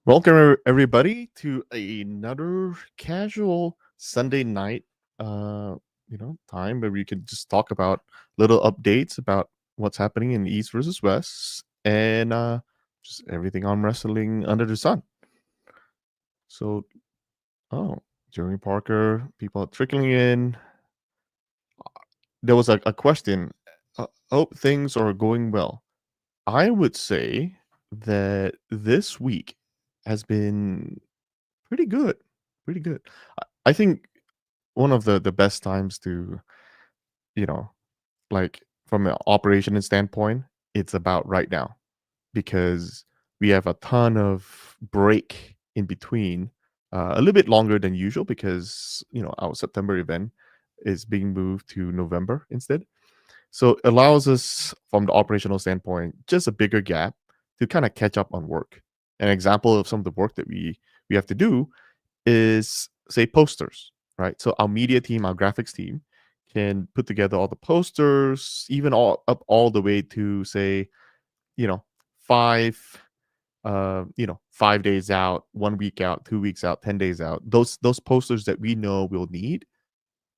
Welcome everybody to another casual Sunday night time where we can just talk about little updates about what's happening in East versus West and just everything on wrestling under the sun. So, oh, Jeremy Parker, people are trickling in. There was a question. Hope things are going well. I would say that this week has been pretty good. Pretty good. I think one of the best times to, you know, like from an operation standpoint, it's about right now because we have a ton of break in between, a little bit longer than usual because, our September event is being moved to November instead. So it allows us from the operational standpoint, just a bigger gap to kind of catch up on work. An example of some of the work that we have to do is say posters, right? So our media team, our graphics team can put together all the posters, even all the way to say, you know, five 5 days out, 1 week out, 2 weeks out, 10 days out. Those posters that we know we'll need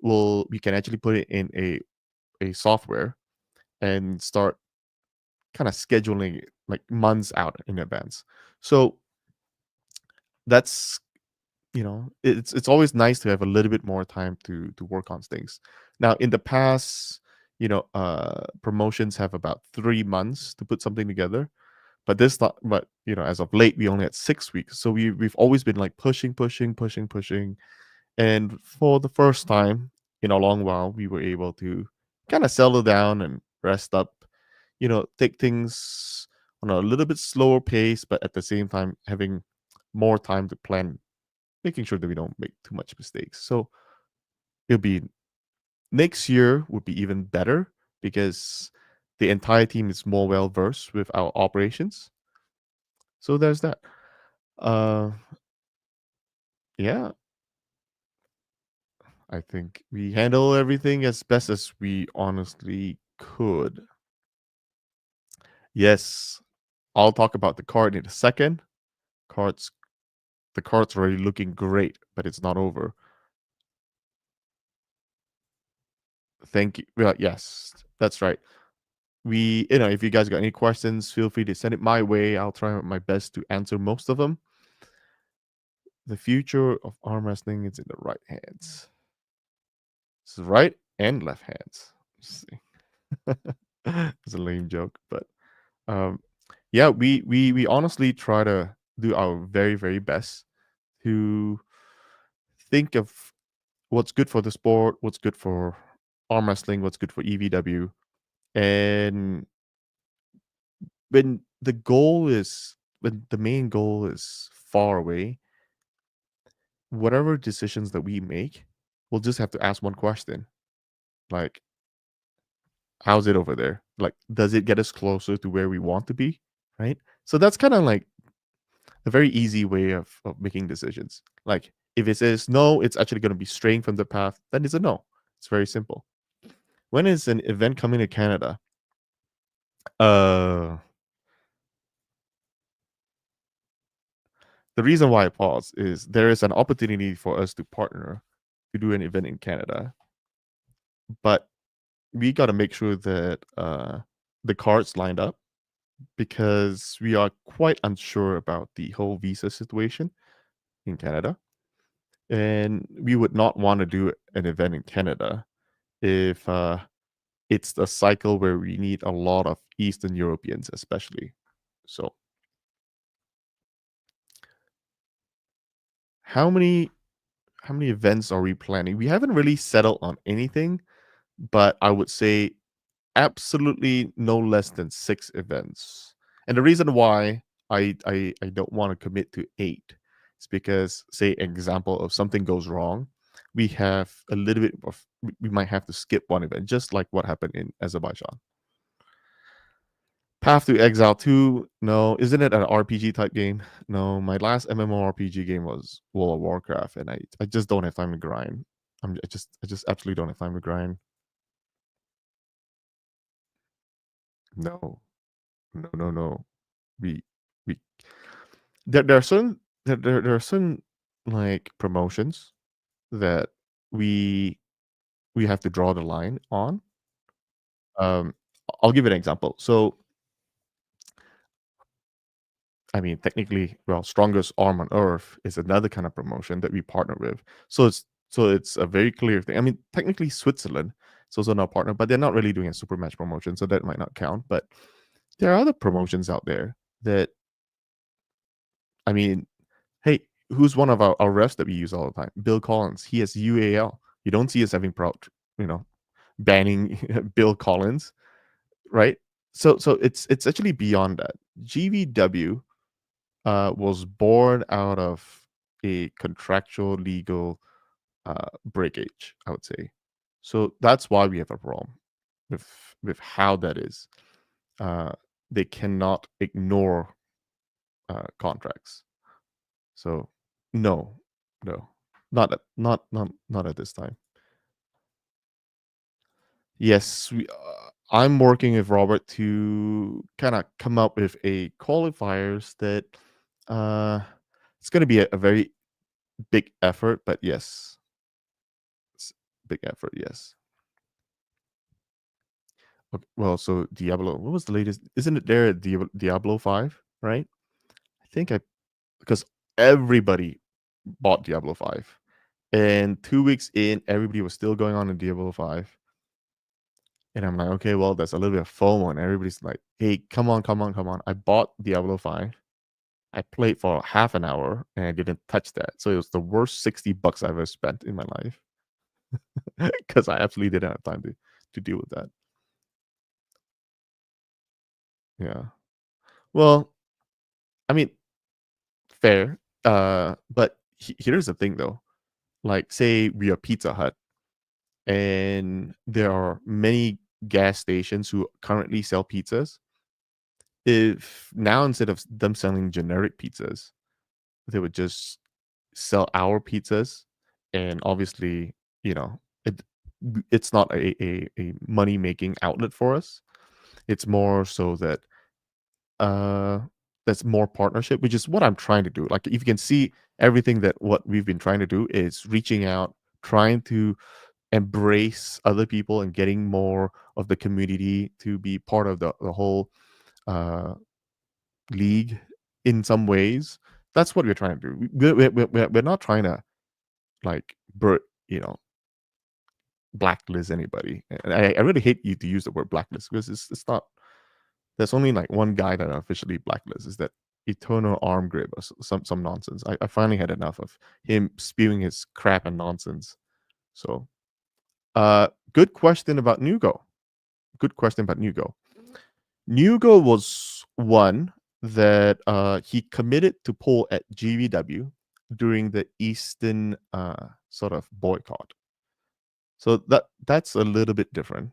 we can actually put it in a software and start kind of scheduling it like months out in advance. So that's it's always nice to have a little bit more time to work on things. Now, in the past, promotions have about 3 months to put something together, but this not. But as of late, we only had 6 weeks, so we've always been like pushing, pushing, pushing, pushing, and for the first time in a long while, we were able to kind of settle down and rest up. Take things on a little bit slower pace, but at the same time having more time to plan, making sure that we don't make too much mistakes. So it'll be next year would be even better because the entire team is more well versed with our operations. So there's that. Uh yeah, I think we handle everything as best as we honestly could. Yes, I'll talk about the card in a second. Cards the card's already looking great, but it's not over. Thank you. Well, yes, that's right. If you guys got any questions, feel free to send it my way. I'll try my best to answer most of them. The future of arm wrestling is in the right hands. It's right and left hands. Let's see. It's a lame joke, but um, yeah, we honestly try to do our very very best to think of what's good for the sport, what's good for arm wrestling, what's good for EVW, and when when the main goal is far away, whatever decisions that we make, we'll just have to ask one question. Like, how's it over there? Like, does it get us closer to where we want to be? Right. So that's kind of like a very easy way of making decisions. Like, if it says no, it's actually going to be straying from the path, then it's a no. It's very simple. When is an event coming to Canada? Uh, the reason why I pause is there is an opportunity for us to partner to do an event in Canada, but we got to make sure that the cards lined up because we are quite unsure about the whole visa situation in Canada. And we would not want to do an event in Canada if it's a cycle where we need a lot of Eastern Europeans, especially. So, how many how many events are we planning? We haven't really settled on anything, but I would say absolutely no less than 6 events. And the reason why I don't want to commit to 8 is because, say, example of something goes wrong, we have a little bit of we might have to skip one event, just like what happened in Azerbaijan. Path to Exile 2, no. Isn't it an RPG type game? No. My last MMORPG game was World of Warcraft, and I just don't have time to grind. I just absolutely don't have time to grind. No, no, no, no. We we there are certain there are certain, like, promotions that we we have to draw the line on. Um, I'll give you an example. So, I mean, technically, well, Strongest Arm on Earth is another kind of promotion that we partner with. So it's a very clear thing. I mean, technically, Switzerland is also not partner, but they're not really doing a super match promotion, so that might not count. But there are other promotions out there that, I mean, hey, who's one of our refs that we use all the time? Bill Collins. He has UAL. You don't see us having proud, you know, banning Bill Collins, right? So it's actually beyond that. GVW was born out of a contractual legal breakage, I would say. So that's why we have a problem with how that is. Uh, they cannot ignore contracts. So no, no, not at this time. Yes, I'm working with Robert to kind of come up with a qualifiers that uh, it's going to be a very big effort, but yes, it's big effort. Yes. Okay, well, so Diablo. What was the latest? Isn't it there at Diablo 5? Right? I think I because everybody bought Diablo 5, and 2 weeks in, everybody was still going on in Diablo 5. And I'm like, okay, well, there's a little bit of FOMO, and everybody's like, hey, come on, come on, come on. I bought Diablo 5. I played for half an hour and I didn't touch that. So it was the worst $60 I've ever spent in my life because I absolutely didn't have time to deal with that. Yeah. Well, I mean, fair. But here's the thing though. Like, say we are Pizza Hut and there are many gas stations who currently sell pizzas. If now instead of them selling generic pizzas, they would just sell our pizzas, and obviously, you know, it's not a money making outlet for us. It's more so that uh that's more partnership, which is what I'm trying to do. Like if you can see everything that what we've been trying to do is reaching out, trying to embrace other people and getting more of the community to be part of the whole uh league in some ways. That's what we're trying to do. We're not trying to like you know, blacklist anybody. And I really hate you to use the word blacklist because it's not. There's only like one guy that I officially blacklist is that eternal arm grip or some nonsense. I finally had enough of him spewing his crap and nonsense. So, good question about Nugo. Good question about Nugo. Nugo was one that he committed to pull at GVW during the Eastern sort of boycott. So that's a little bit different.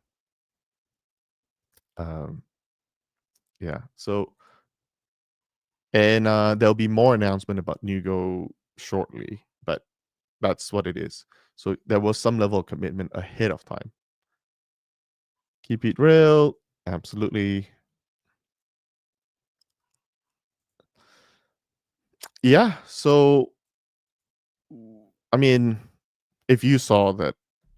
Um, yeah. So and there'll be more announcement about Nugo shortly, but that's what it is. So there was some level of commitment ahead of time. Keep it real. Absolutely. Yeah. So I mean, if you saw that,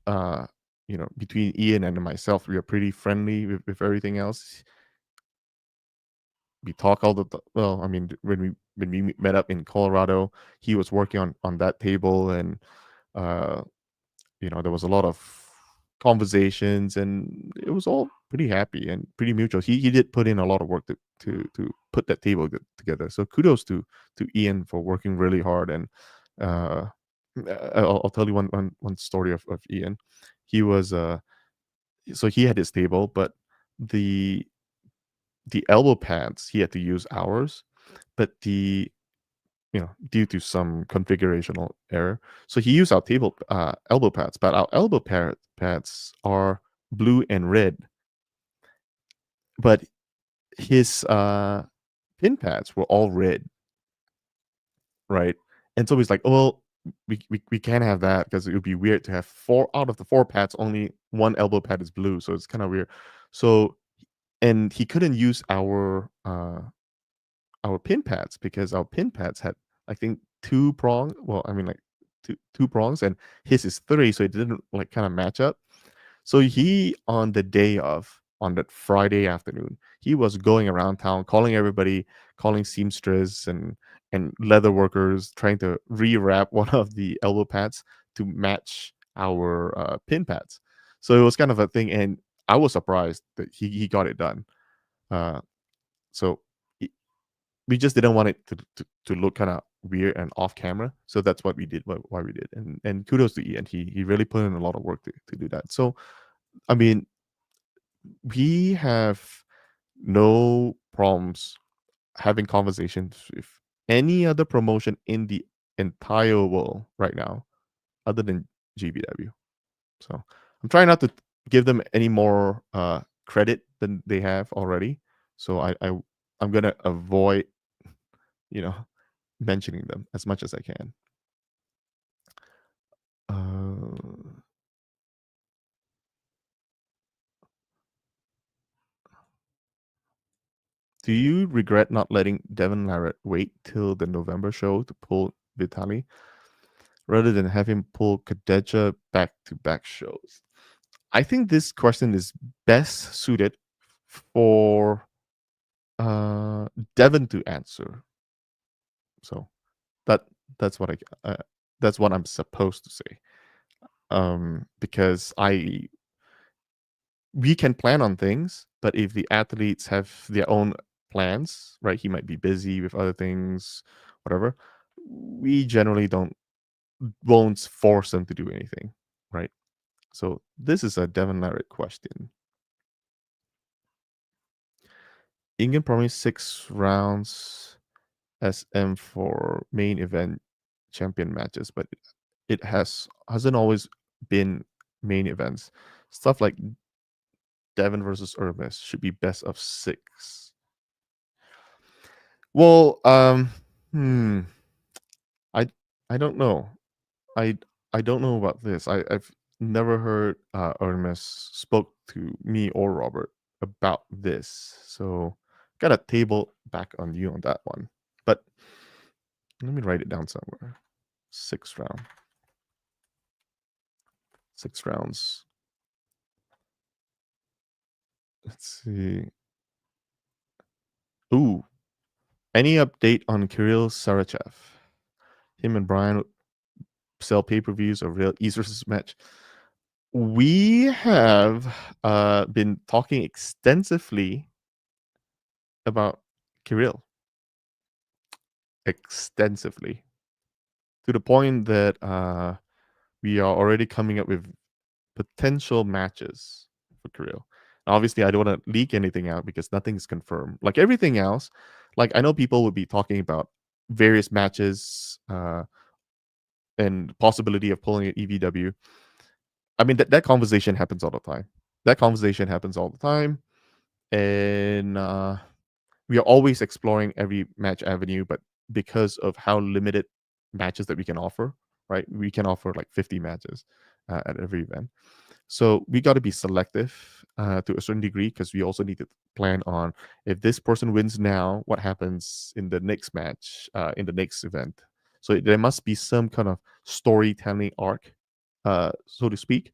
uh, you know, between Ian and myself, we are pretty friendly with everything else. We talk all the well. I mean, when we met up in Colorado, he was working on that table, and uh, you know, there was a lot of conversations, and it was all pretty happy and pretty mutual. He did put in a lot of work to put that table together. So kudos to Ian for working really hard. And uh, I'll tell you one story of Ian. He was so he had his table, but the elbow pads he had to use ours, but due to some configurational error. So he used our table elbow pads, but our pads are blue and red. But his pin pads were all red, right? And so he's like, "Oh, well, we can't have that because it would be weird to have four out of the four pads, only one elbow pad is blue, so it's kind of weird." So and he couldn't use our our pin pads because our pin pads had, I think, two prong. Well, I mean, like two prongs, and his is three, so it didn't like kind of match up. So he, on the day of, on that Friday afternoon, he was going around town calling everybody, calling seamstress and leather workers, trying to rewrap one of the elbow pads to match our pin pads. So it was kind of a thing, and I was surprised that he got it done. Uh, so we just didn't want it to look kind of weird and off camera. So that's what we did, why we did. And kudos to Ian. He really put in a lot of work to do that. So I mean, we have no problems having conversations with any other promotion in the entire world right now, other than GBW. So I'm trying not to give them any more credit than they have already. So I'm gonna avoid, you know, mentioning them as much as I can. Uh, do you regret not letting Devin Larratt wait till the November show to pull Vitali rather than have him pull Kadeja back to back shows? I think this question is best suited for Devin to answer. So that that's what that's what I'm supposed to say. Because I we can plan on things, but if the athletes have their own plans, right? He might be busy with other things, whatever. We generally don't won't force them to do anything, right? So this is a Devon Larratt question. England promised 6 rounds SM for main event champion matches, but it hasn't always been main events. Stuff like Devon versus Hermes should be best of 6. Well, hmm, I I don't know. I I don't know about this. I've never heard Hermes spoke to me or Robert about this, so got a table back on you on that one. But let me write it down somewhere. 6 round, 6 rounds. Let's see. Ooh, any update on Kirill Sarachev? Him and Brian sell pay-per-views or real East versus match. We have been talking extensively about Kirill, extensively, to the point that we are already coming up with potential matches for Kirill. Obviously, I don't want to leak anything out because nothing's confirmed. Like everything else, like I know people would be talking about various matches and possibility of pulling an EVW. I mean, that conversation happens all the time. That conversation happens all the time. And we are always exploring every match avenue, but because of how limited matches that we can offer, right? We can offer like 50 matches at every event. So we got to be selective to a certain degree because we also need to plan on if this person wins now, what happens in the next match, in the next event. So there must be some kind of storytelling arc, so to speak.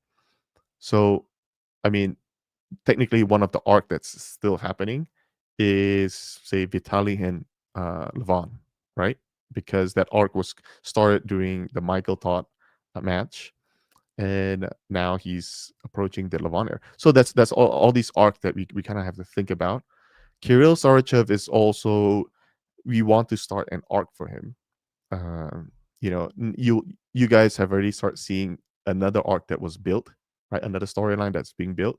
So, I mean, technically, one of the arc that's still happening is, say, Vitali and Levon, right? Because that arc was started during the Michael Todd match, and now he's approaching the Levon era. So that's all these arc that we kind of have to think about. Kirill Sarachev is also, we want to start an arc for him. You know, you guys have already started seeing another arc that was built, right? Another storyline that's being built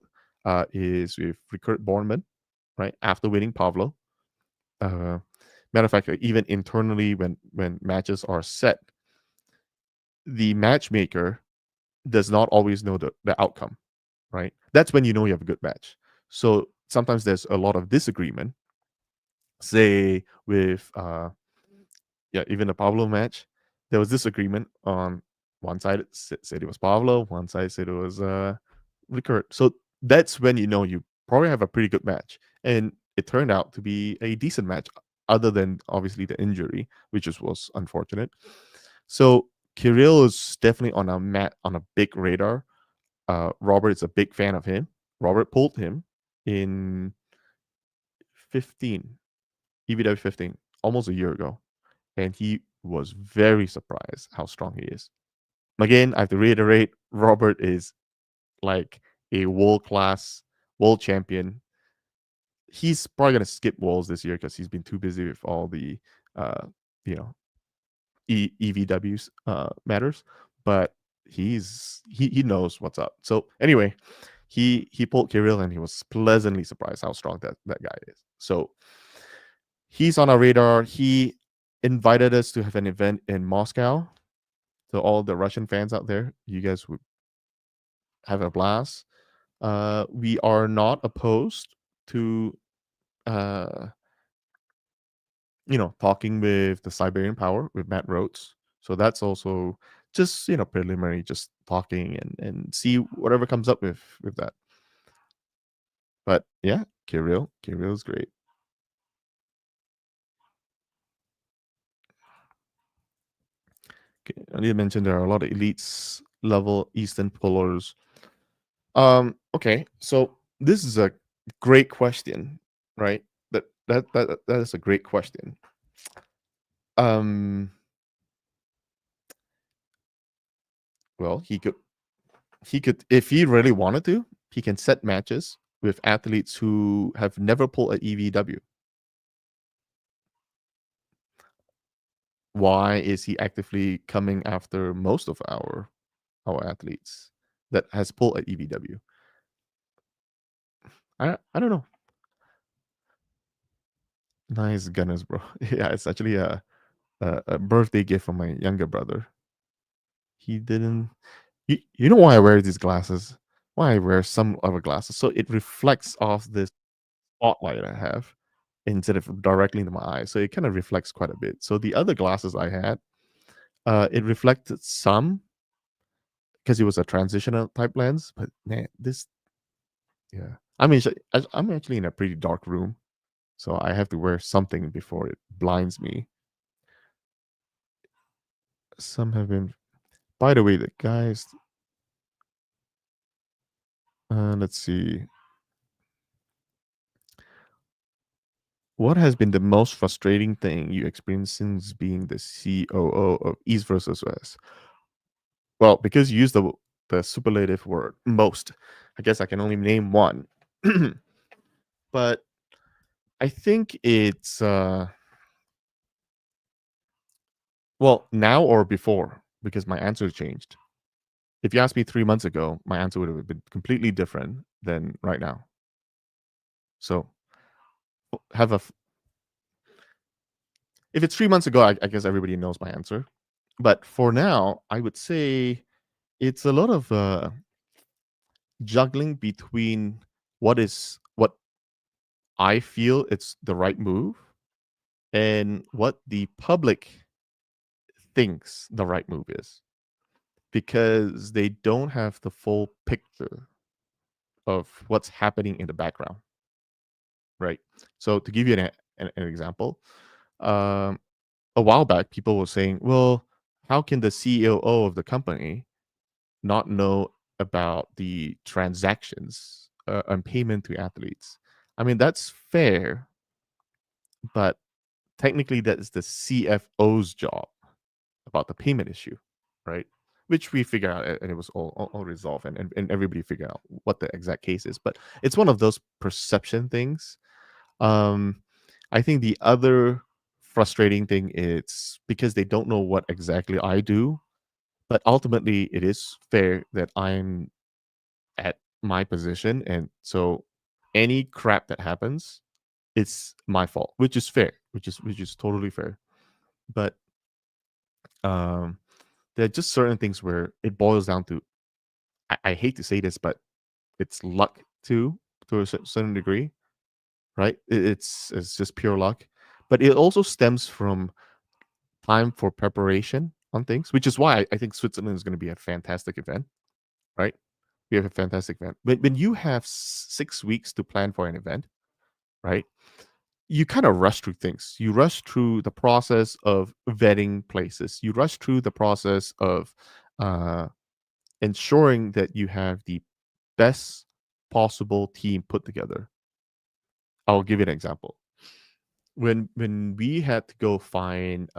is with Rickard Bornman, right? After winning Pavlo. Uh, Matter of fact, even internally, when matches are set, the matchmaker does not always know the outcome, right? That's when you know you have a good match. So sometimes there's a lot of disagreement, say with yeah, even the Pablo match, there was disagreement on one side said it was Pablo, one side said it was Rickard. So that's when you know you probably have a pretty good match. And it turned out to be a decent match other than obviously the injury, which was unfortunate. So Kirill is definitely on a big radar. Robert is a big fan of him. Robert pulled him in 15 EVW 15, almost a year ago, and he was very surprised how strong he is. Again, I have to reiterate, Robert is like a world class world champion. He's probably gonna skip Worlds this year because he's been too busy with all the uh, you know EVWs matters. But he knows what's up. So anyway, he pulled Kirill and he was pleasantly surprised how strong that guy is. So he's on our radar. He invited us to have an event in Moscow. So all the Russian fans out there, you guys would have a blast. We are not opposed to uh, talking with the Siberian Power with Matt Rhodes. So that's also just preliminary, just talking and see whatever comes up with that. But yeah, Kirill is great. Okay, I need to mention there are a lot of elites level Eastern pullers. Okay, so this is a great question, right? That is a great question. Um, well, he could if he really wanted to, he can set matches with athletes who have never pulled an EVW. Why is he actively coming after most of our athletes that has pulled an EVW? I don't know. Nice Gunners, bro. Yeah, it's actually a birthday gift from my younger brother. He didn't. You know why I wear these glasses? Why I wear some other glasses? So it reflects off this spotlight I have instead of directly into my eyes. So it kind of reflects quite a bit. So the other glasses I had, it reflected some because it was a transitional type lens. But man, yeah. I'm actually in a pretty dark room, so I have to wear something before it blinds me. Some have been. By the way, the guys. Let's see. What has been the most frustrating thing you experienced since being the COO of East versus West? Well, because you used the superlative word most, I guess I can only name one. But I think it's well, now or before, because my answer changed. If you asked me 3 months ago, my answer would have been completely different than right now. So have a if it's 3 months ago, I guess everybody knows my answer. But for now, I would say it's a lot of juggling between what I feel it's the right move and what the public thinks the right move is, because they don't have the full picture of what's happening in the background, right? So to give you an example, um, a while back, people were saying, "Well, how can the COO of the company not know about the transactions and payment to athletes?" I mean, that's fair, but technically that is the CFO's job about the payment issue, right? Which we figure out, and it was all resolved, and everybody figured out what the exact case is. But it's one of those perception things. Um, I think the other frustrating thing is because they don't know what exactly I do, but ultimately it is fair that I'm at my position, and so any crap that happens, it's my fault, which is fair, which is totally fair. But um, there are just certain things where it boils down to. I hate to say this, but it's luck too, to a certain degree, right? It's just pure luck, but it also stems from time for preparation on things, which is why I think Switzerland is going to be a fantastic event, right? We have a fantastic event. When you have 6 weeks to plan for an event, right? you kind of rush through things. You rush through the process of vetting places. You rush through the process of uh, ensuring that you have the best possible team put together. I'll give you an example. When we had to go find,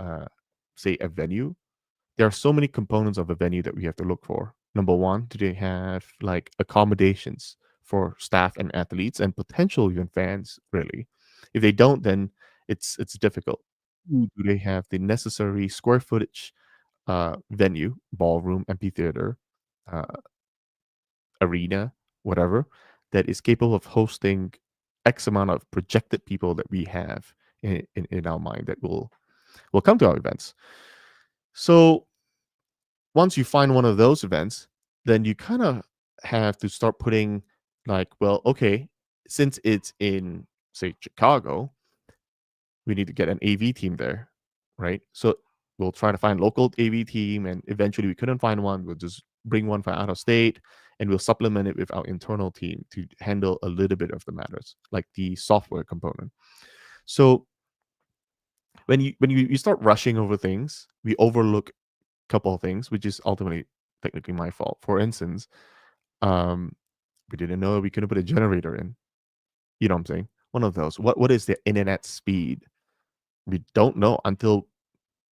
say, a venue, there are so many components of a venue that we have to look for. Number one, do they have like accommodations for staff and athletes and potential even fans? Really, if they don't, then it's difficult. Do they have the necessary square footage, venue, ballroom, amphitheater, uh, arena, whatever, that is capable of hosting X amount of projected people that we have in our mind that will come to our events. So once you find one of those events, then you kind of have to start putting like, well, okay, since it's in say Chicago, we need to get an AV team there, right? So we'll try to find local AV team, and eventually we couldn't find one. We'll just bring one from out of state, and we'll supplement it with our internal team to handle a little bit of the matters, like the software component. So when you start rushing over things, we overlook a couple of things, which is ultimately technically my fault. For instance, um, we didn't know we couldn't put a generator in. You know what I'm saying? One of those. What is the internet speed? We don't know until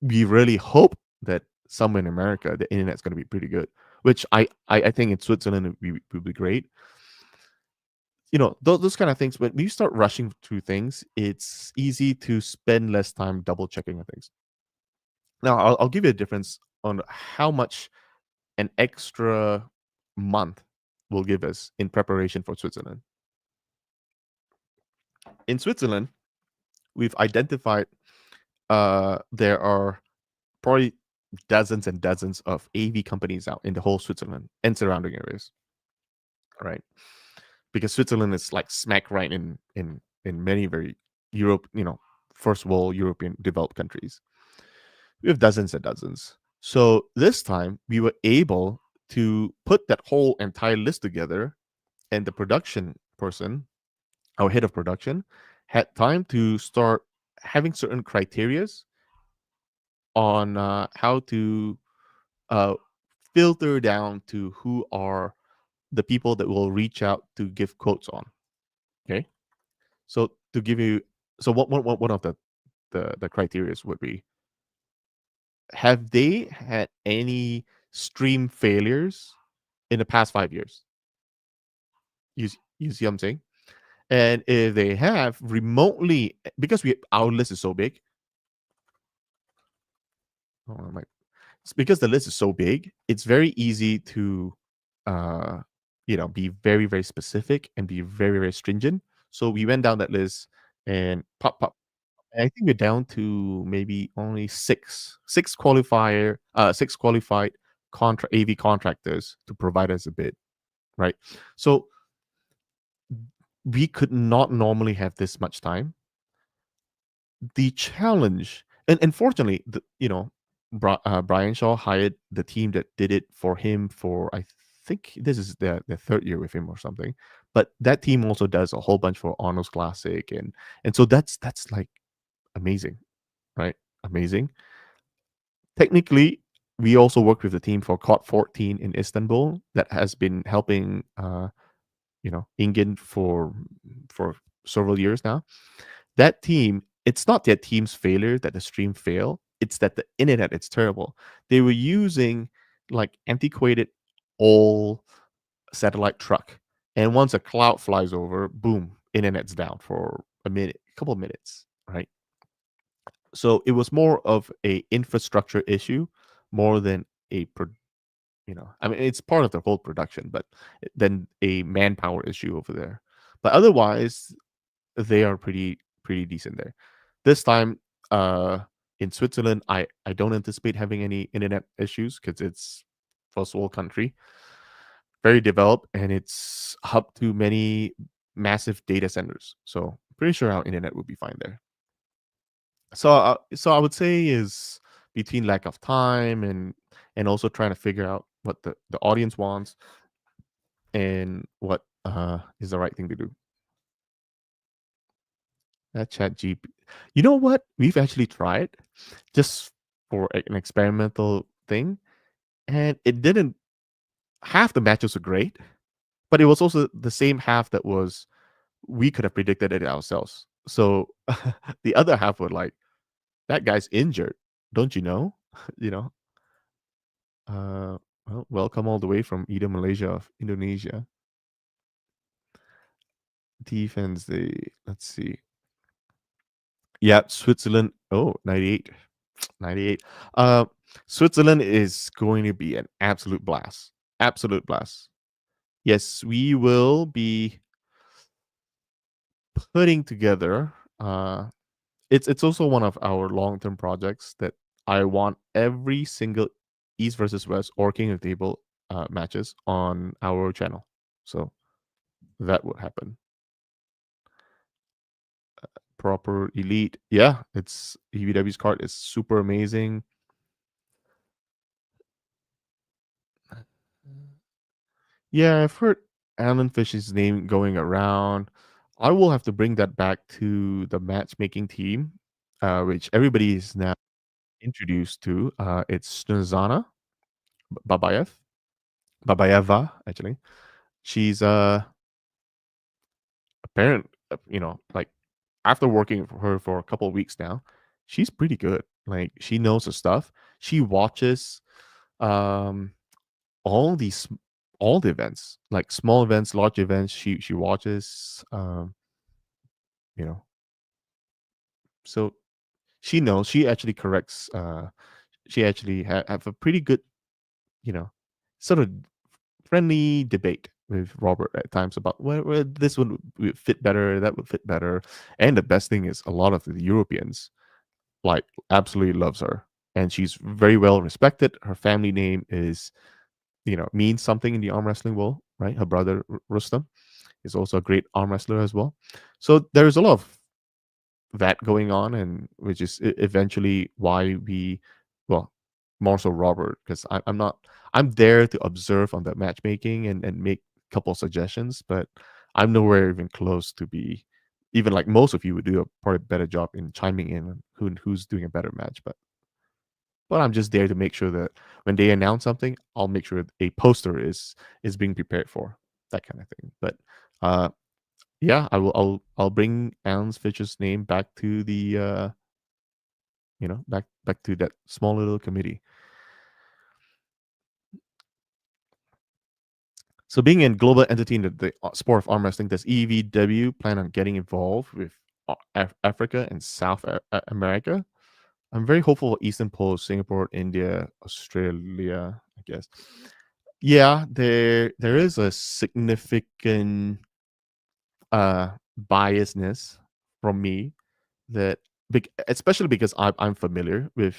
we really hope that somewhere in America the internet's going to be pretty good. Which I think in Switzerland it would be great. You know those kind of things. When you start rushing through things, it's easy to spend less time double checking on things. Now I'll give you a difference on how much an extra month will give us in preparation for Switzerland. In Switzerland, we've identified there are probably dozens and dozens of AV companies out in the whole Switzerland and surrounding areas, right? Because Switzerland is like smack right in many very Europe, first world European developed countries. We have dozens and dozens. So this time we were able to put that whole entire list together, and the production person, our head of production, had time to start having certain criterias on how to uh, filter down to who are the people that will reach out to give quotes on. Okay, so to give you, so one of the criterias would be: have they had any stream failures in the past 5 years? You see what I'm saying? And if they have remotely, because we our list is so big, oh, it's because the list is so big, it's very easy to, uh, be very, very specific and be very, very stringent. So we went down that list and pop, pop. And I think we're down to maybe only six qualified AV contractors to provide us a bid, right? So we could not normally have this much time. The challenge, and fortunately, Brian Shaw hired the team that did it for him for, I think this is the third year with him or something. But that team also does a whole bunch for Arnold's Classic, and so that's like amazing, right? Amazing. Technically, we also work with the team for COD 14 in Istanbul that has been helping Ingen for several years now. That team, it's not their team's failure that the stream failed. It's that the internet is terrible. They were using like antiquated old satellite truck, and once a cloud flies over, boom, internet's down for a minute, a couple of minutes, right? So it was more of a infrastructure issue more than I mean, it's part of the whole production, but then a manpower issue over there. But otherwise, they are pretty decent there. This time, uh, in Switzerland, I don't anticipate having any internet issues because it's first world country, very developed, and it's hub to many massive data centers. So pretty sure our internet will be fine there. So I would say is between lack of time and also trying to figure out what the audience wants and what is the right thing to do. That chat GP. You know what? We've actually tried just for an experimental thing, and it didn't. Half the matches were great, but it was also the same half that was we could have predicted it ourselves. So the other half were like, that guy's injured. Don't you know? you know. Well, welcome all the way from either Malaysia or Indonesia. Defense. Let's see. Yeah, Switzerland. Oh, 98. 98. Uh, Switzerland is going to be an absolute blast. Absolute blast. Yes, we will be putting together. It's also one of our long term projects that I want every single East versus West or King of the Table matches on our channel. So that would happen. Proper elite. Yeah, it's EVW's card is super amazing. Yeah, I've heard Alan Fish's name going around. I will have to bring that back to the matchmaking team, which everybody is now introduced to. It's Snezana Babayev, Babayeva, actually. She's apparent, like after working for her for a couple of weeks now, she's pretty good. Like she knows her stuff. She watches um all these all the events, like small events, large events. She watches you know so she knows. She actually corrects. She actually have a pretty good, you know, sort of friendly debate with Robert at times about where this would fit better, that would fit better. And the best thing is, a lot of the Europeans like absolutely loves her, and she's very well respected. Her family name is, means something in the arm wrestling world, right? Her brother Rustam is also a great arm wrestler as well. So there's a lot of that going on, and which is eventually why we, well, more so Robert, because I'm not, I'm there to observe on the matchmaking and make a couple suggestions, but I'm nowhere even close to be, even like most of you would do a probably better job in chiming in on who's doing a better match, but I'm just there to make sure that when they announce something, I'll make sure a poster is being prepared for that kind of thing. But uh yeah, I'll bring Alan Fitch's name back to the back to that small little committee. So being a global entity in the sport of arm wrestling, does EVW plan on getting involved with Africa and South America? I'm very hopeful for Eastern Pole, Singapore, India, Australia, I guess. Yeah, there is a significant biasness from me that especially because I'm familiar with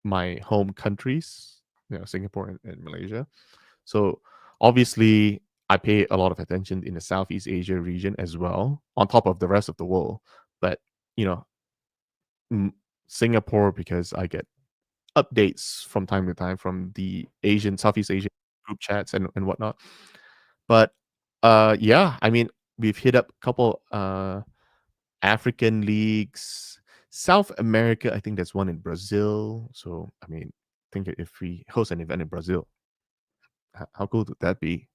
my home countries, Singapore and Malaysia. So obviously, I pay a lot of attention in the Southeast Asia region as well, on top of the rest of the world. But you know, m- Singapore, because I get updates from time to time from the Southeast Asian group chats and whatnot. But yeah, I mean, we've hit up a couple African leagues. South America, I think there's one in Brazil. So I mean, think if we host an event in Brazil, how cool would that be?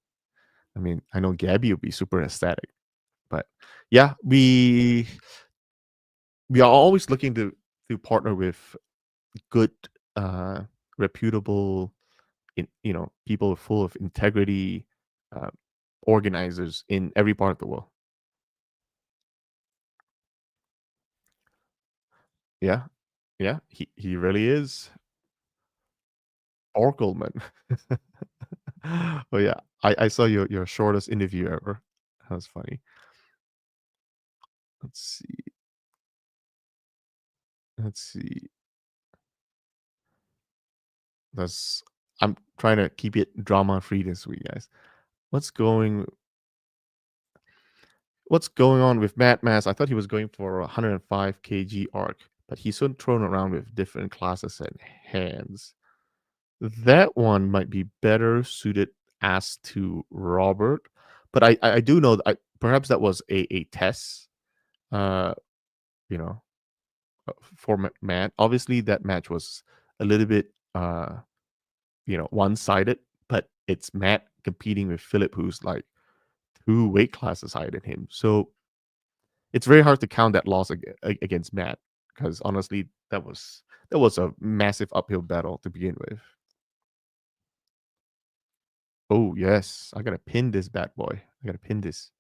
I mean, I know Gabby would be super ecstatic, but yeah, we are always looking to partner with good, uh, reputable, people full of integrity, uh, organizers in every part of the world. Yeah, yeah, he really is Orkelman. Oh yeah, I saw your shortest interview ever. That was funny. Let's see. Let's see. That's I'm trying to keep it drama free this week, guys. What's going What's going on with Matt Mass? I thought he was going for a 105 kg arc, but he's so thrown around with different classes and hands. That one might be better suited as to Robert, but I do know that perhaps that was a test. Uh, you know, for Matt. Obviously, that match was a little bit, one sided, but it's Matt competing with Philip, who's like 2 weight classes higher than him. So it's very hard to count that loss against Matt because honestly, that was a massive uphill battle to begin with. Oh yes, I gotta pin this bad boy. I gotta pin this.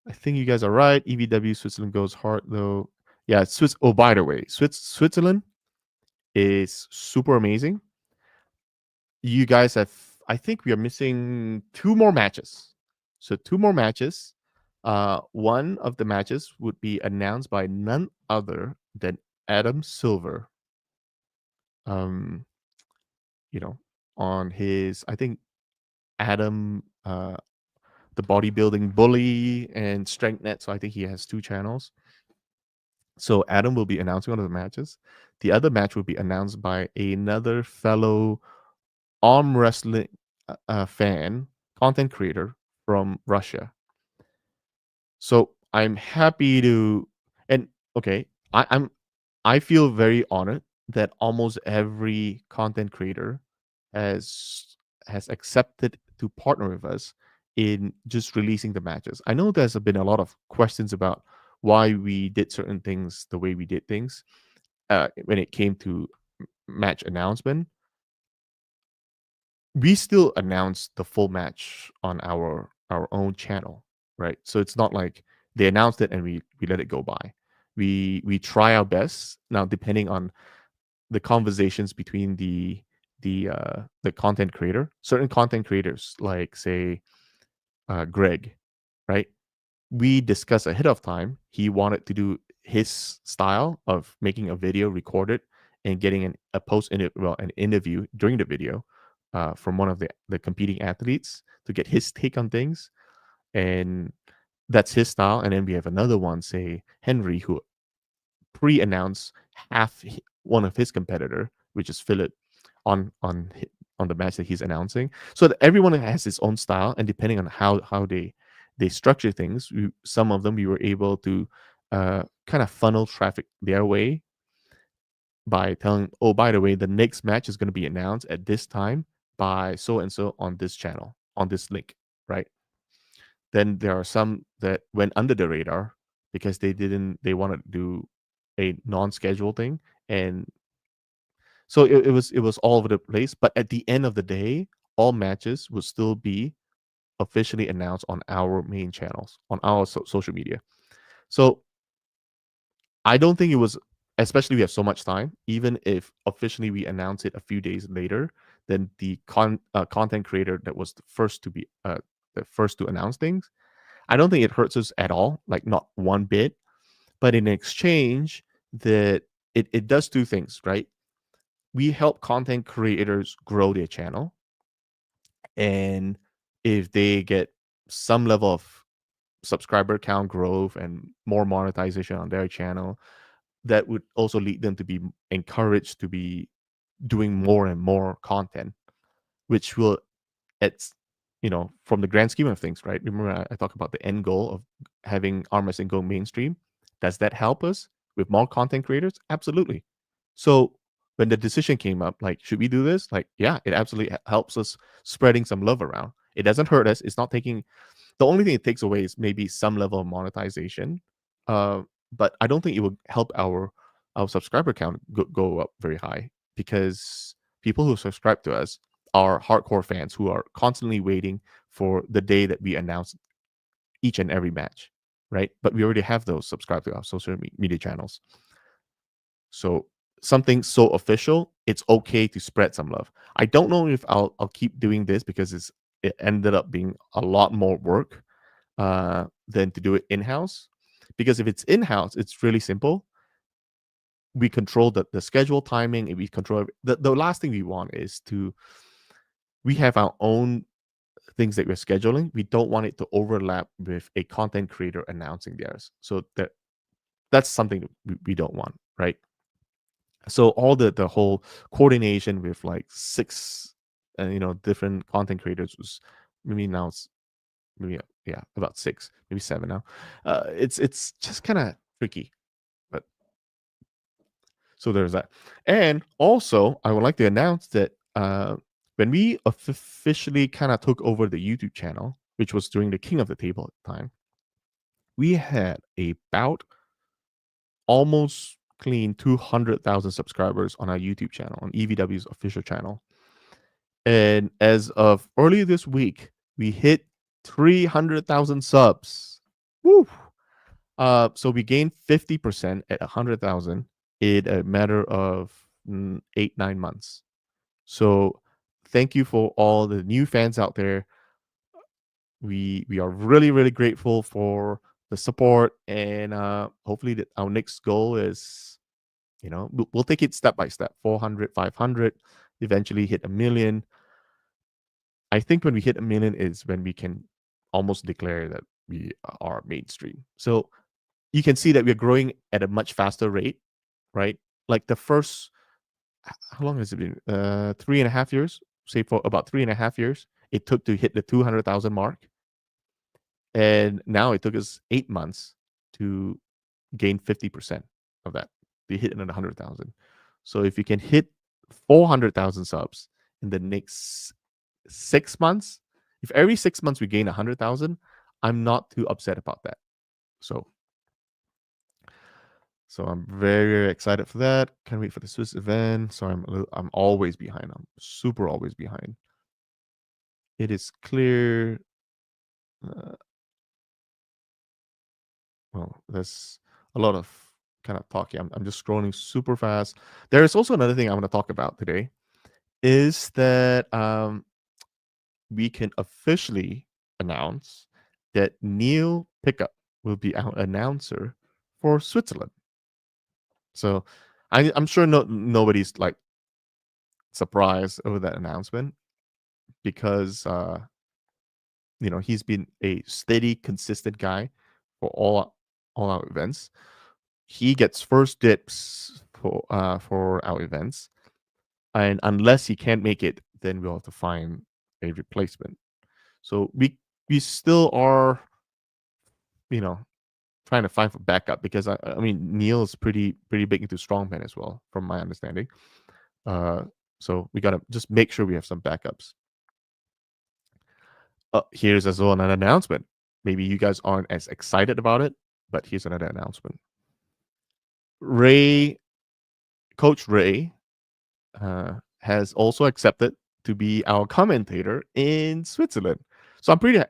I think you guys are right. EVW Switzerland goes hard though. Yeah, Swiss. Oh, by the way, Switzerland is super amazing. You guys have. I think we are missing 2 more matches. So 2 more matches. One of the matches would be announced by none other than Adam Silver. Um, you know, on his, I think Adam, the bodybuilding bully and strength net. So I think he has 2 channels. So Adam will be announcing one of the matches. The other match will be announced by another fellow arm wrestling fan, content creator from Russia. So I'm happy to, and okay, I feel very honored that almost every content creator has has accepted to partner with us in just releasing the matches. I know there's been a lot of questions about why we did certain things the way we did things when it came to match announcement. We still announce the full match on our own channel, right? So it's not like they announced it and we let it go by. We try our best now, depending on the conversations between the content creator. Certain content creators, like say Greg, right? We discussed ahead of time. He wanted to do his style of making a video, record it, and getting a post in it, well, an interview during the video from one of the competing athletes to get his take on things, and that's his style. And then we have another one, say Henry, who pre-announce one of his competitor, which is Philip, on the match that he's announcing, so that everyone has his own style, and depending on how they structure things, some of them we were able to kind of funnel traffic their way by telling, oh, by the way, the next match is going to be announced at this time by so and so on this channel, on this link, right? Then there are some that went under the radar because they wanted to do a non-scheduled thing, and so it was all over the place. But at the end of the day, all matches would still be officially announced on our main channels, on our social media. So I don't think it was, especially we have so much time. Even if officially we announce it a few days later, then the content creator that was the first to announce things, I don't think it hurts us at all, like not one bit. But in exchange, that it does 2 things, right? We help content creators grow their channel, and if they get some level of subscriber count growth and more monetization on their channel, that would also lead them to be encouraged to be doing more and more content, which will, it's, from the grand scheme of things, right? Remember, I talked about the end goal of having arm wrestling go mainstream. Does that help us with more content creators? Absolutely. So when the decision came up, like, should we do this? Like, yeah, it absolutely helps us spreading some love around. It doesn't hurt us. It's not taking, the only thing it takes away is maybe some level of monetization. Uh, but I don't think it would help our subscriber count go up very high, because people who subscribe to us are hardcore fans who are constantly waiting for the day that we announce each and every match, right? But we already have those subscribed to our social media channels. So something so official, it's okay to spread some love. I don't know if I'll keep doing this because it ended up being a lot more work than to do it in house. Because if it's in house, it's really simple. We control the schedule timing, and we control the last thing we want is we have our own things that we're scheduling. We don't want it to overlap with a content creator announcing theirs. So that's something that we don't want, right? So all the whole coordination with like 6 different content creators was, maybe maybe, yeah, about 6, maybe 7 now. It's just kind of tricky. But so there's that. And also, I would like to announce that when we officially kind of took over the YouTube channel, which was during the King of the Table at the time, we had about almost clean 200,000 subscribers on our YouTube channel, on EVW's official channel. And as of earlier this week, we hit 300,000 subs. Woo! So we gained 50% at 100,000 in a matter of 8-9 months. So thank you for all the new fans out there. We are really really grateful for the support, and hopefully that our next goal is, we'll take it step by step. 400, 500, eventually hit a million. I think when we hit a million is when we can almost declare that we are mainstream. So you can see that we're growing at a much faster rate, right? Like the first, how long has it been? 3.5 years. Say for about 3.5 years, it took to hit the 200,000 mark, and now it took us 8 months to gain 50% of that. We hit another 100,000. So if you can hit 400,000 subs in the next 6 months, if every 6 months we gain 100,000, I'm not too upset about that. So I'm very, very excited for that. Can't wait for the Swiss event. So I'm always behind. I'm super always behind. It is clear. Well, there's a lot of kind of talking. I'm just scrolling super fast. There is also another thing I want to talk about today, is that we can officially announce that Neil Pickup will be our announcer for Switzerland. So I'm sure nobody's like surprised over that announcement, because he's been a steady, consistent guy for all our events. He gets first dibs for our events, and unless he can't make it, then we'll have to find a replacement. So we still are, trying to find for backup, because I mean Neil is pretty big into strongman as well, from my understanding. So we gotta just make sure we have some backups. Here's as well an announcement. Maybe you guys aren't as excited about it, but here's another announcement. Coach Ray, has also accepted to be our commentator in Switzerland. So I'm pretty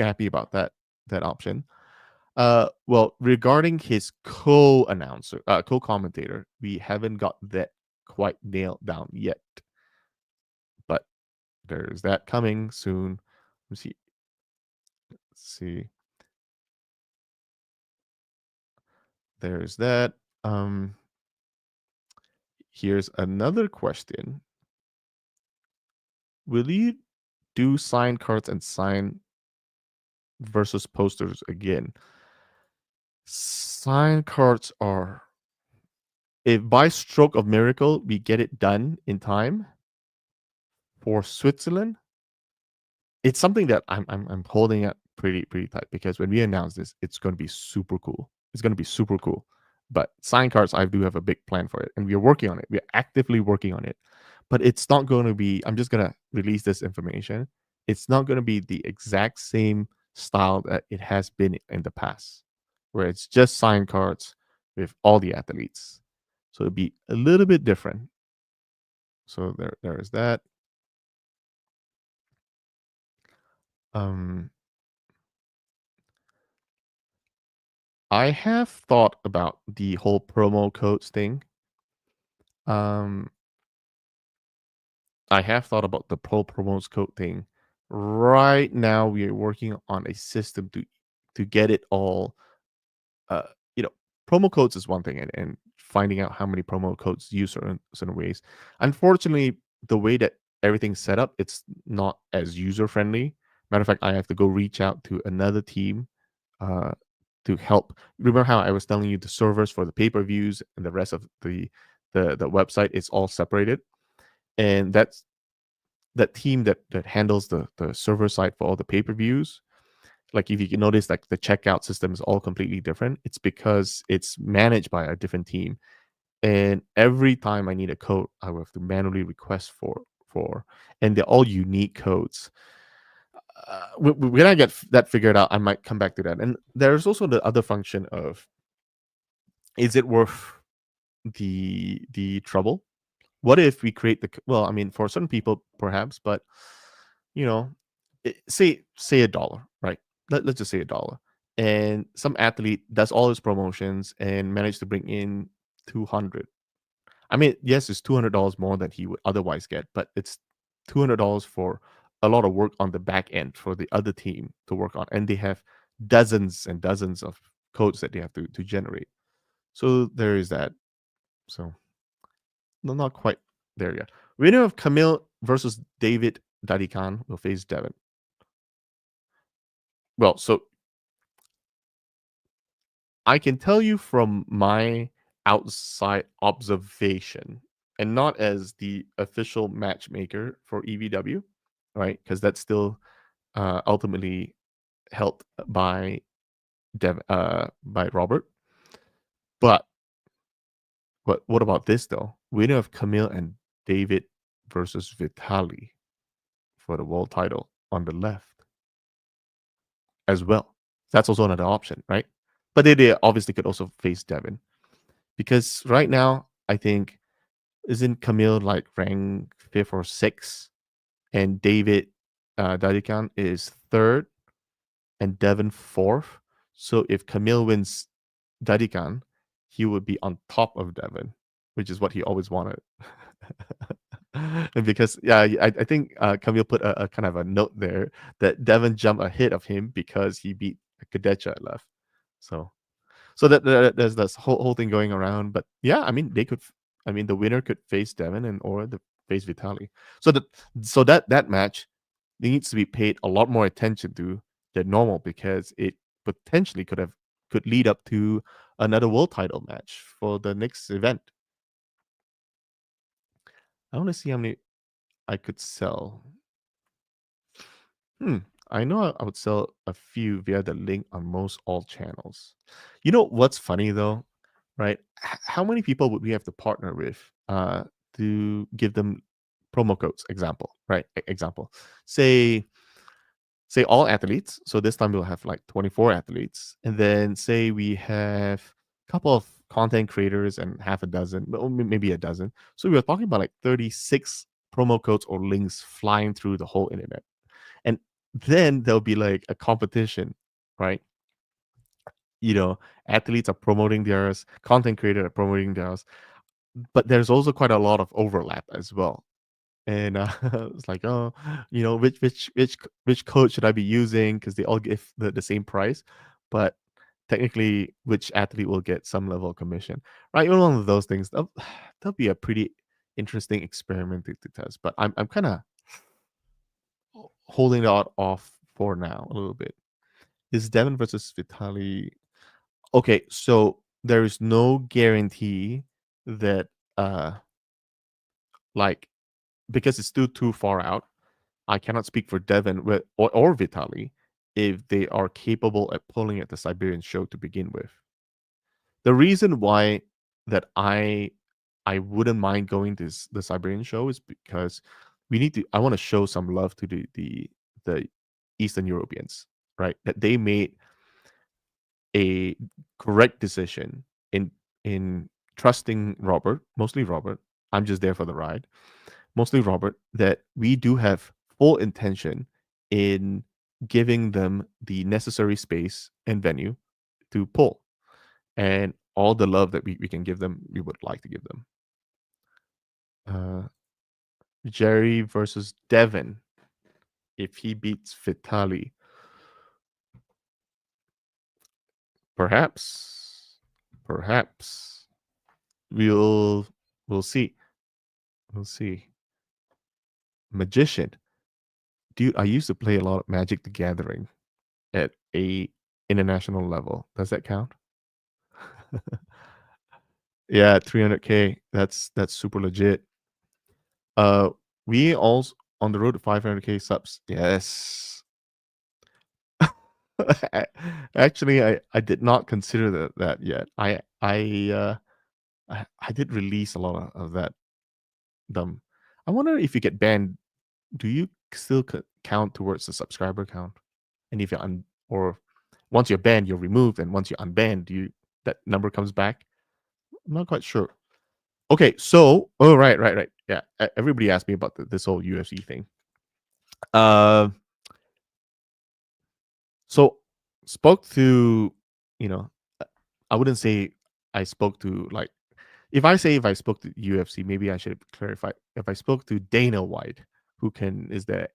happy about that option. Well, regarding his co-commentator, we haven't got that quite nailed down yet, but there's that coming soon. Let's see. There's that. Here's another question. Will you do sign cards and sign versus posters again? Sign cards are, if by stroke of miracle we get it done in time for Switzerland, it's something that I'm holding up pretty tight, because when we announce this, it's going to be super cool. It's going to be super cool. But sign cards, I do have a big plan for it, and we are working on it. We are actively working on it. But it's not going to be, I'm just going to release this information. It's not going to be the exact same style that it has been in the past, where it's just sign cards with all the athletes. So it'll be a little bit different. So there is that. I have thought about the whole promo codes thing. I have thought about the promos code thing. Right now, we are working on a system to get it all. Uh, you know, promo codes is one thing, and finding out how many promo codes use certain ways. Unfortunately, the way that everything's set up, it's not as user friendly. Matter of fact, I have to go reach out to another team to help. Remember how I was telling you the servers for the pay-per-views and the rest of the website is all separated, and that team that handles the server side for all the pay-per-views, like if you can notice, like the checkout system is all completely different. It's because it's managed by a different team, and every time I need a code, I will have to manually request for, and they're all unique codes. When I get that figured out, I might come back to that. And there's also the other function of, is it worth the trouble? What if we create well, I mean, for certain people perhaps, but you know, say a dollar, right? Let's just say a dollar, and some athlete does all his promotions and managed to bring in 200. I mean, yes, it's $200 more than he would otherwise get, but it's $200 for a lot of work on the back end for the other team to work on, and they have dozens and dozens of codes that they have to generate. So there is that. So no, not quite there yet. Winner of Camille versus David Dadikan will face Devin. Well, so I can tell you from my outside observation, and not as the official matchmaker for EVW, right? Because that's still ultimately held by by Robert. But what about this though? Winner of Camille and David versus Vitali for the world title on the left as well. That's also another option, right? But they obviously could also face Devin, because right now I think, isn't Camille like ranked fifth or sixth, and David Dadikan is third, and Devin fourth. So if Camille wins Dadikan, he would be on top of Devin, which is what he always wanted. And because I think Camille put a kind of a note there that Devin jumped ahead of him because he beat Kadecha at left. So there's this whole thing going around. But yeah, I mean they could. I mean the winner could face Devin and or the face Vitali. So that match needs to be paid a lot more attention to than normal, because it potentially could lead up to another world title match for the next event. I want to see how many I could sell. Hmm. I know I would sell a few via the link on most all channels. You know what's funny though, right? How many people would we have to partner with to give them promo codes? Example, right? Example. Say all athletes. So this time we'll have like 24 athletes, and then say we have a couple of content creators and half a dozen, maybe a dozen. So we are talking about like 36 promo codes or links flying through the whole internet. And then there'll be like a competition, right? Athletes are promoting theirs, content creators are promoting theirs, but there's also quite a lot of overlap as well. And it's like, oh, which code should I be using? Because they all give the same price, but technically, which athlete will get some level of commission, right? Even one of those things, that'll be a pretty interesting experiment to test. But I'm kind of holding that off for now a little bit. Is Devin versus Vitali okay? So there is no guarantee that like, because it's still too far out, I cannot speak for Devin or Vitali if they are capable at pulling at the Siberian show to begin with. The reason why that I wouldn't mind going to the Siberian show is because I want to show some love to the Eastern Europeans, right? That they made a correct decision in trusting Robert, mostly Robert. I'm just there for the ride. Mostly Robert, that we do have full intention in giving them the necessary space and venue to pull, and all the love that we can give them, we would like to give them. Uh, Jerry versus Devin. If he beats Vitali, perhaps, perhaps we'll we'll see. We'll see. Magician, dude. I used to play a lot of Magic the Gathering at a international level. Does that count? Yeah, 300K. That's super legit. Uh, we also on the road to 500K subs. Yes. A- Actually, I did not consider that yet. I did release a lot of that them. I wonder if you get banned, do you still count towards the subscriber count? And if you're or once you're banned, you're removed, and once you're unbanned, do you that number comes back? I'm not quite sure. Okay, so oh right. Yeah, everybody asked me about this whole UFC thing. Uh, so spoke to, you know, uh, I wouldn't say I spoke to like if I spoke to UFC, maybe I should clarify. If I spoke to Dana White, who is the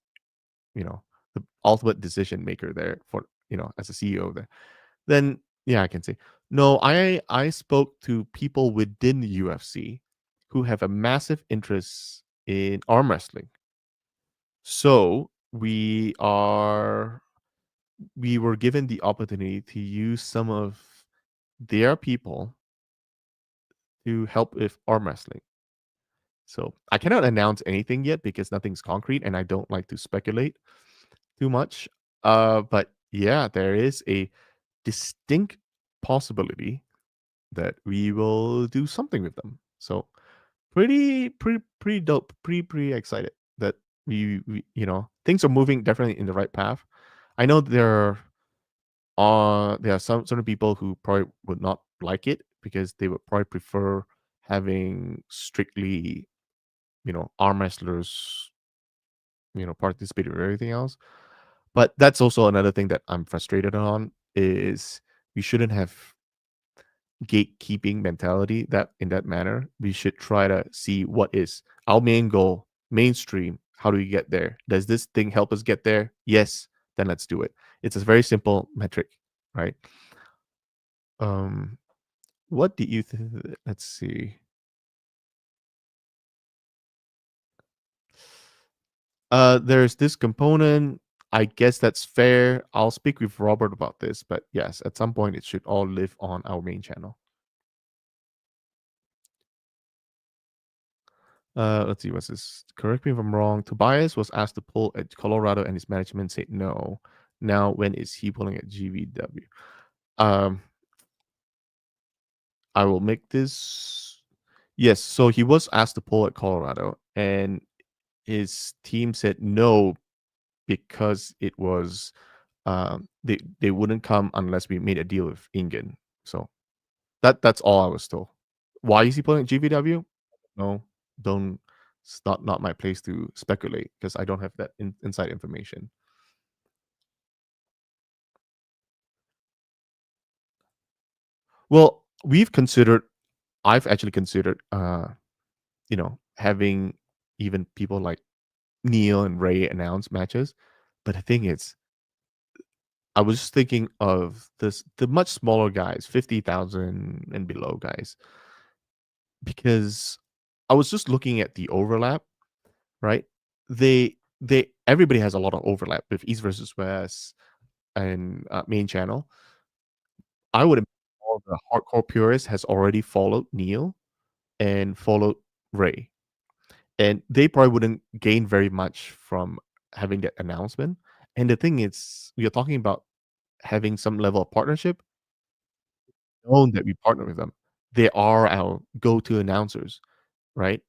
the ultimate decision maker there for as a CEO there, then yeah, I can say no. I spoke to people within the UFC who have a massive interest in arm wrestling. So we were given the opportunity to use some of their people to help with arm wrestling. So I cannot announce anything yet because nothing's concrete and I don't like to speculate too much. But yeah, there is a distinct possibility that we will do something with them. So pretty dope. Pretty excited that we things are moving definitely in the right path. I know there are some certain people who probably would not like it because they would probably prefer having strictly arm wrestlers participate with everything else. But that's also another thing that I'm frustrated on is we shouldn't have gatekeeping mentality that in that manner. We should try to see what is our main goal, mainstream. How do we get there? Does this thing help us get there? Yes, then let's do it. It's a very simple metric, right? Um, what do you let's see. There's this component. I guess that's fair. I'll speak with Robert about this, but yes, at some point it should all live on our main channel. Let's see, what's this? Correct me if I'm wrong. Tobias was asked to pull at Colorado, and his management said no. Now, when is he pulling at GVW? Um, I will make this. Yes, so he was asked to pull at Colorado, and his team said no because it was they wouldn't come unless we made a deal with Ingen. So that's all I was told. Why is he pulling at GVW? No, don't. It's not my place to speculate because I don't have that inside information. Well, I've actually considered, having even people like Neil and Ray announce matches. But the thing is, I was just thinking of the much smaller guys, 50,000 and below guys, because I was just looking at the overlap, right? They everybody has a lot of overlap with East versus West and main channel. I would imagine all the hardcore purists has already followed Neil and followed Ray, and they probably wouldn't gain very much from having that announcement. And the thing is, we are talking about having some level of partnership. Known that we partner with them. They are our go-to announcers, right?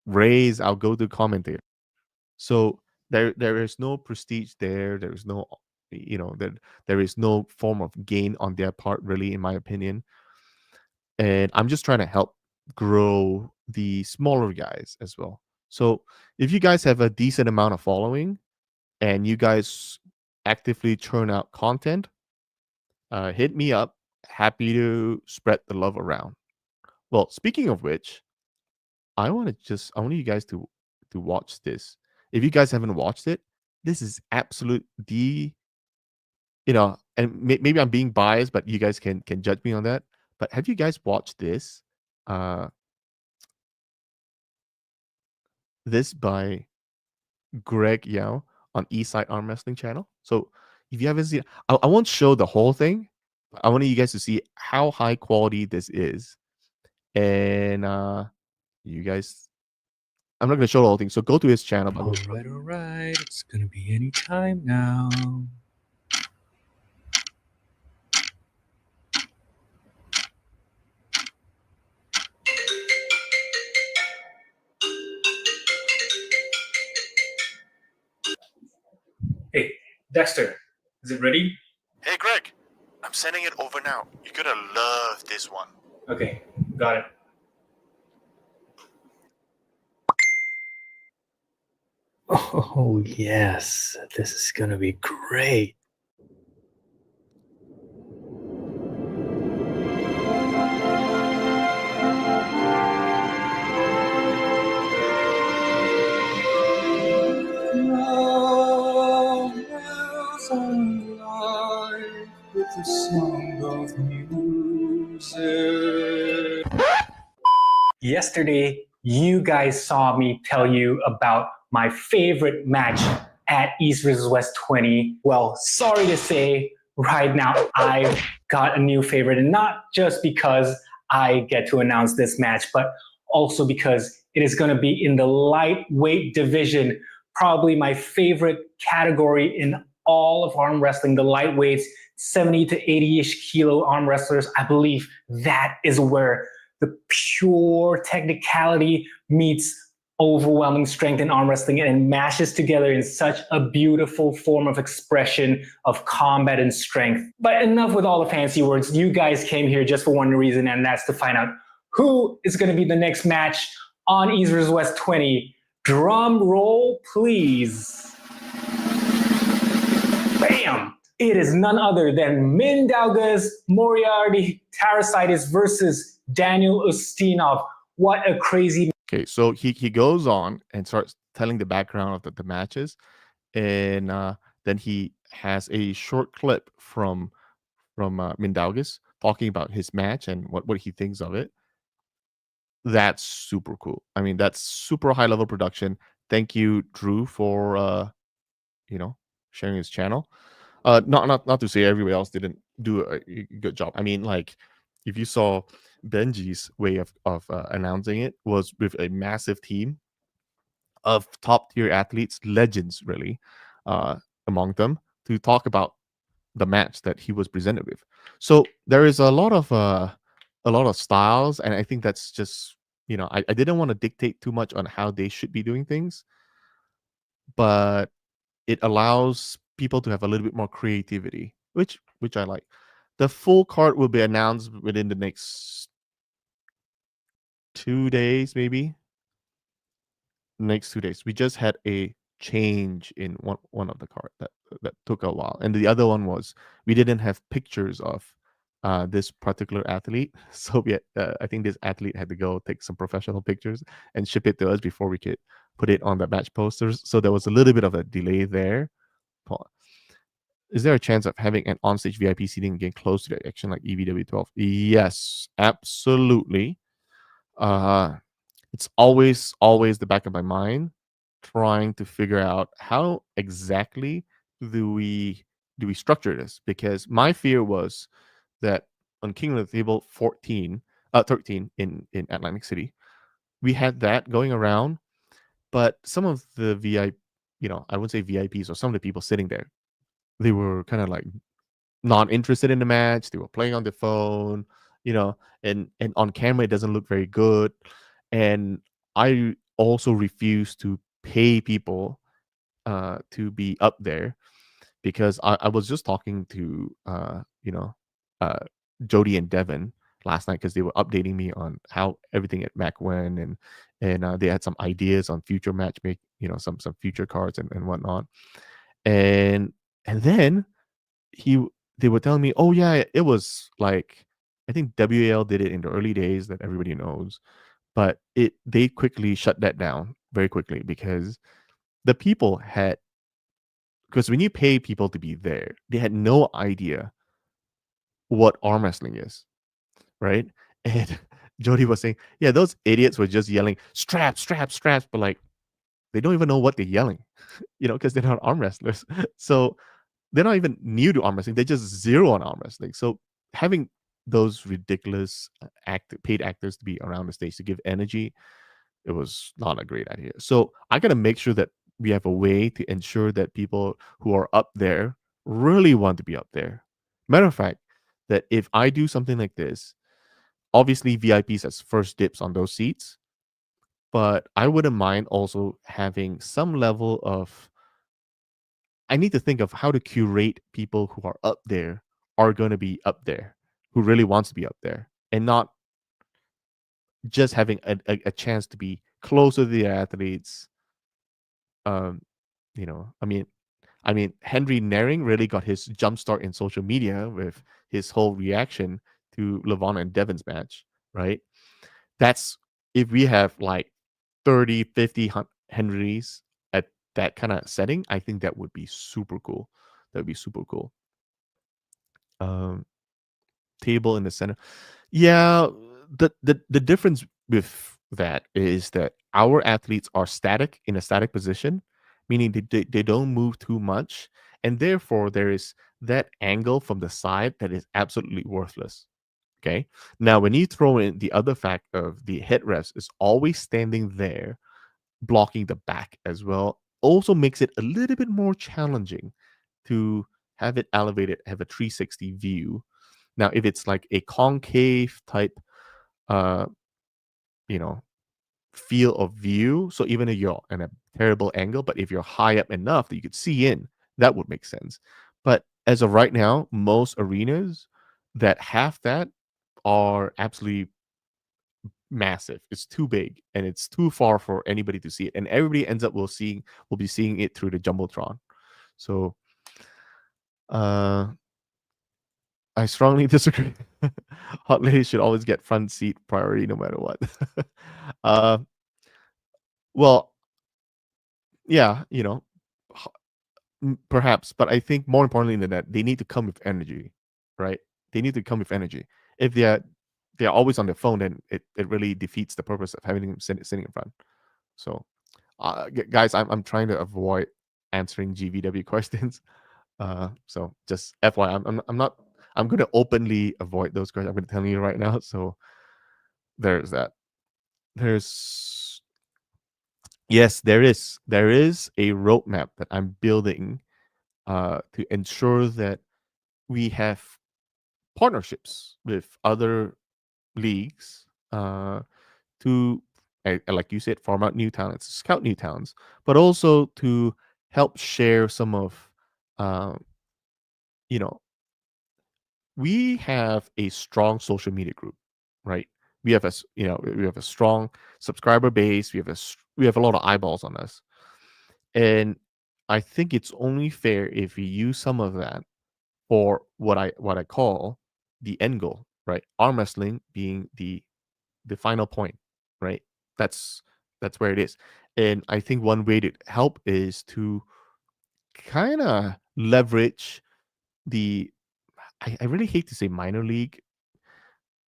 Ray is our go-to commentator. So there is no prestige there. There is no, there is no form of gain on their part, really, in my opinion. And I'm just trying to help grow the smaller guys as well. So if you guys have a decent amount of following and you guys actively churn out content, hit me up. Happy to spread the love around. Well, speaking of which, I want you guys to watch this. If you guys haven't watched it, this is absolute and maybe I'm being biased, but you guys can judge me on that. But have you guys watched this? Uh, this by Greg Yao on Eastside Arm Wrestling channel. So if you haven't seen, I won't show the whole thing. I want you guys to see how high quality this is, and you guys, I'm not gonna show the whole thing. So go to his channel. All right, it's gonna be any time now. Dexter, is it ready? Hey, Greg, I'm sending it over now. You're gonna love this one. Okay, got it. Oh, yes. This is going to be great. With the sound of music. Yesterday, you guys saw me tell you about my favorite match at East vs. West 20. Well, sorry to say, right now I've got a new favorite, and not just because I get to announce this match, but also because it is going to be in the lightweight division, probably my favorite category in all of arm wrestling, the lightweights, 70 to 80-ish kilo arm wrestlers. I believe that is where the pure technicality meets overwhelming strength in arm wrestling and mashes together in such a beautiful form of expression of combat and strength. But enough with all the fancy words. You guys came here just for one reason, and that's to find out who is going to be the next match on East vs. West 20. Drum roll, please. Bam! It is none other than Mindaugas Moriarty Tarasitis versus Daniel Ustinov. What a crazy. Okay, so he goes on and starts telling the background of the matches, and then he has a short clip from Mindaugas talking about his match and what he thinks of it. That's super cool. I mean, that's super high level production. Thank you, Drew, for sharing his channel. Not to say everybody else didn't do a good job. I mean, like, if you saw Benji's way of announcing it was with a massive team of top tier athletes, legends really, among them, to talk about the match that he was presented with. So there is a lot of styles, and I think that's just I didn't want to dictate too much on how they should be doing things, but it allows people to have a little bit more creativity, which I like. The full card will be announced within the next 2 days, maybe. Next 2 days. We just had a change in one of the card that took a while, and the other one was we didn't have pictures of this particular athlete, so I think this athlete had to go take some professional pictures and ship it to us before we could put it on the match posters. So there was a little bit of a delay there. Is there a chance of having an onstage VIP seating again close to the action like EVW12? Yes, absolutely. It's always the back of my mind, trying to figure out how exactly do we structure this, because my fear was that on King of the Table 13 in Atlantic City, we had that going around, but some of the VIP, I wouldn't say VIPs, or some of the people sitting there, they were kind of like not interested in the match. They were playing on the phone, and on camera it doesn't look very good. And I also refuse to pay people to be up there, because I was just talking to uh, Jody and Devin last night, because they were updating me on how everything at Mac went, and they had some ideas on future matchmaking, some future cards and whatnot. And then he they were telling me, oh yeah, it was like, I think WAL did it in the early days that everybody knows, but they quickly shut that down very quickly, because the people had because when you pay people to be there, they had no idea what arm wrestling is, right? And Jody was saying, yeah, those idiots were just yelling straps, straps, straps, but like they don't even know what they're yelling, because they're not arm wrestlers. So they're not even new to arm wrestling. They're just zero on arm wrestling. So having those ridiculous paid actors to be around the stage to give energy, it was not a great idea. So I got to make sure that we have a way to ensure that people who are up there really want to be up there. Matter of fact, that if I do something like this, obviously VIPs has first dips on those seats, but I wouldn't mind also having some level of I need to think of how to curate people who are going to be up there, who really wants to be up there, and not just having a chance to be closer to the athletes. Um, I mean, Henry Naring really got his jumpstart in social media with his whole reaction to Levon and Devon's match, right? That's if we have like 30, 50 Henrys at that kind of setting, I think that would be super cool. That would be super cool. Um, Table in the center. Yeah, the difference with that is that our athletes are static in a static position, meaning they don't move too much, and therefore there is that angle from the side that is absolutely worthless. Okay. Now, when you throw in the other fact of the headrest is always standing there, blocking the back as well, also makes it a little bit more challenging to have it elevated, have a 360 view. Now, if it's like a concave type, uh, you know, field of view, so even if you're in a terrible angle, but if you're high up enough that you could see in, that would make sense. But as of right now, most arenas that have that are absolutely massive. It's too big and it's too far for anybody to see it, and everybody ends up will be seeing it through the jumbotron. So, uh, I strongly disagree. Hot ladies should always get front seat priority no matter what. uh, well, yeah, h- perhaps, but I think more importantly than that, they need to come with energy, right? They need to come with energy. If they're always on their phone, then it really defeats the purpose of having them sitting in front. So, guys, I'm trying to avoid answering GVW questions. So just FYI, I'm not. I'm going to openly avoid those questions. I'm going to tell you right now. So there's that. There's Yes, there is a roadmap that I'm building to ensure that we have partnerships with other leagues to, like you said, farm out new talents, scout new talents, but also to help share some of, uh, you know, we have a strong social media group, right? We have a strong subscriber base. We have a lot of eyeballs on us, and I think it's only fair if we use some of that for what I call the end goal, right? Arm wrestling being the final point, right? That's that's where it is. And I think one way to help is to kind of leverage the I really hate to say minor league,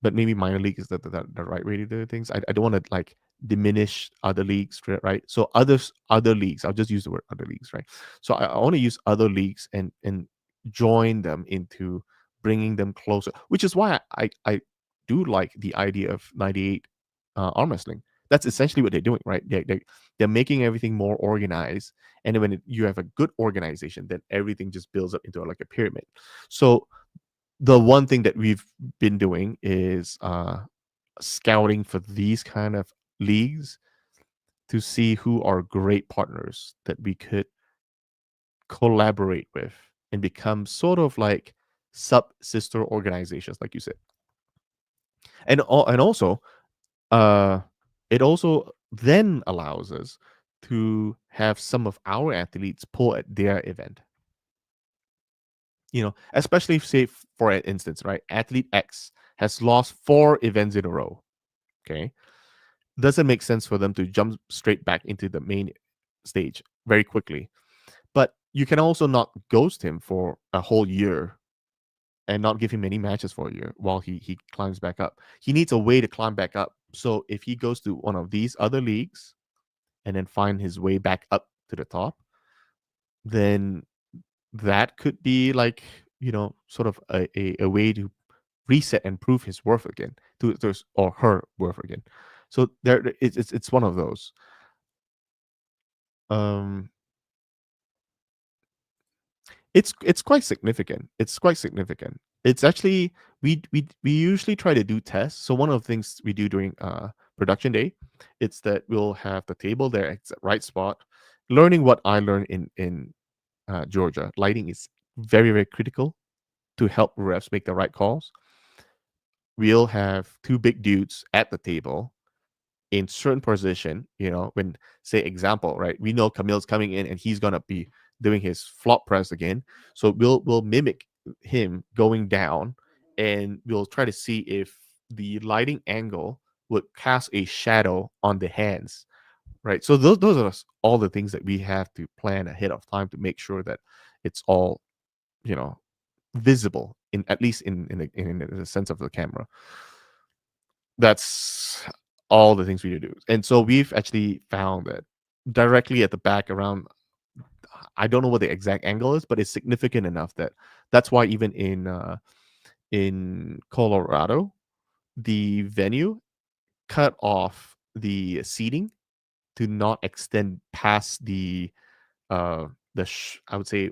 but maybe minor league is the right way to do things. I don't want to like diminish other leagues, right? So other leagues, I'll just use the word other leagues, right? So I want to use other leagues and join them into bringing them closer, which is why I do like the idea of 98 arm wrestling. That's essentially what they're doing, right? They're making everything more organized, and then when you have a good organization, then everything just builds up into like a pyramid. So the one thing that we've been doing is scouting for these kind of leagues to see who are great partners that we could collaborate with and become sort of like sub sister organizations, like you said. And also, uh, it also then allows us to have some of our athletes pull at their event. Especially if, say, for an instance, right, athlete X has lost 4 events in a row. Okay, doesn't make sense for them to jump straight back into the main stage very quickly. But you can also not ghost him for a whole year and not give him any matches for a year while he climbs back up. He needs a way to climb back up. So if he goes to one of these other leagues and then find his way back up to the top, then that could be like, sort of a way to reset and prove his worth again or her worth again. So it's one of those. Um, it's quite significant. It's quite significant. It's actually we usually try to do tests. So one of the things we do during production day, it's that we'll have the table there at the right spot, learning what I learned in Georgia, lighting is very, very critical to help refs make the right calls. We'll have two big dudes at the table in certain position, when say example, right? We know Camille's coming in and he's gonna be doing his flop press again. So we'll mimic him going down and we'll try to see if the lighting angle would cast a shadow on the hands. Right. So those are all the things that we have to plan ahead of time to make sure that it's all, you know, visible in at least in the sense of the camera. That's all the things we do. And so we've actually found that directly at the back around, I don't know what the exact angle is, but it's significant enough that that's why even in Colorado, the venue cut off the seating to not extend past I would say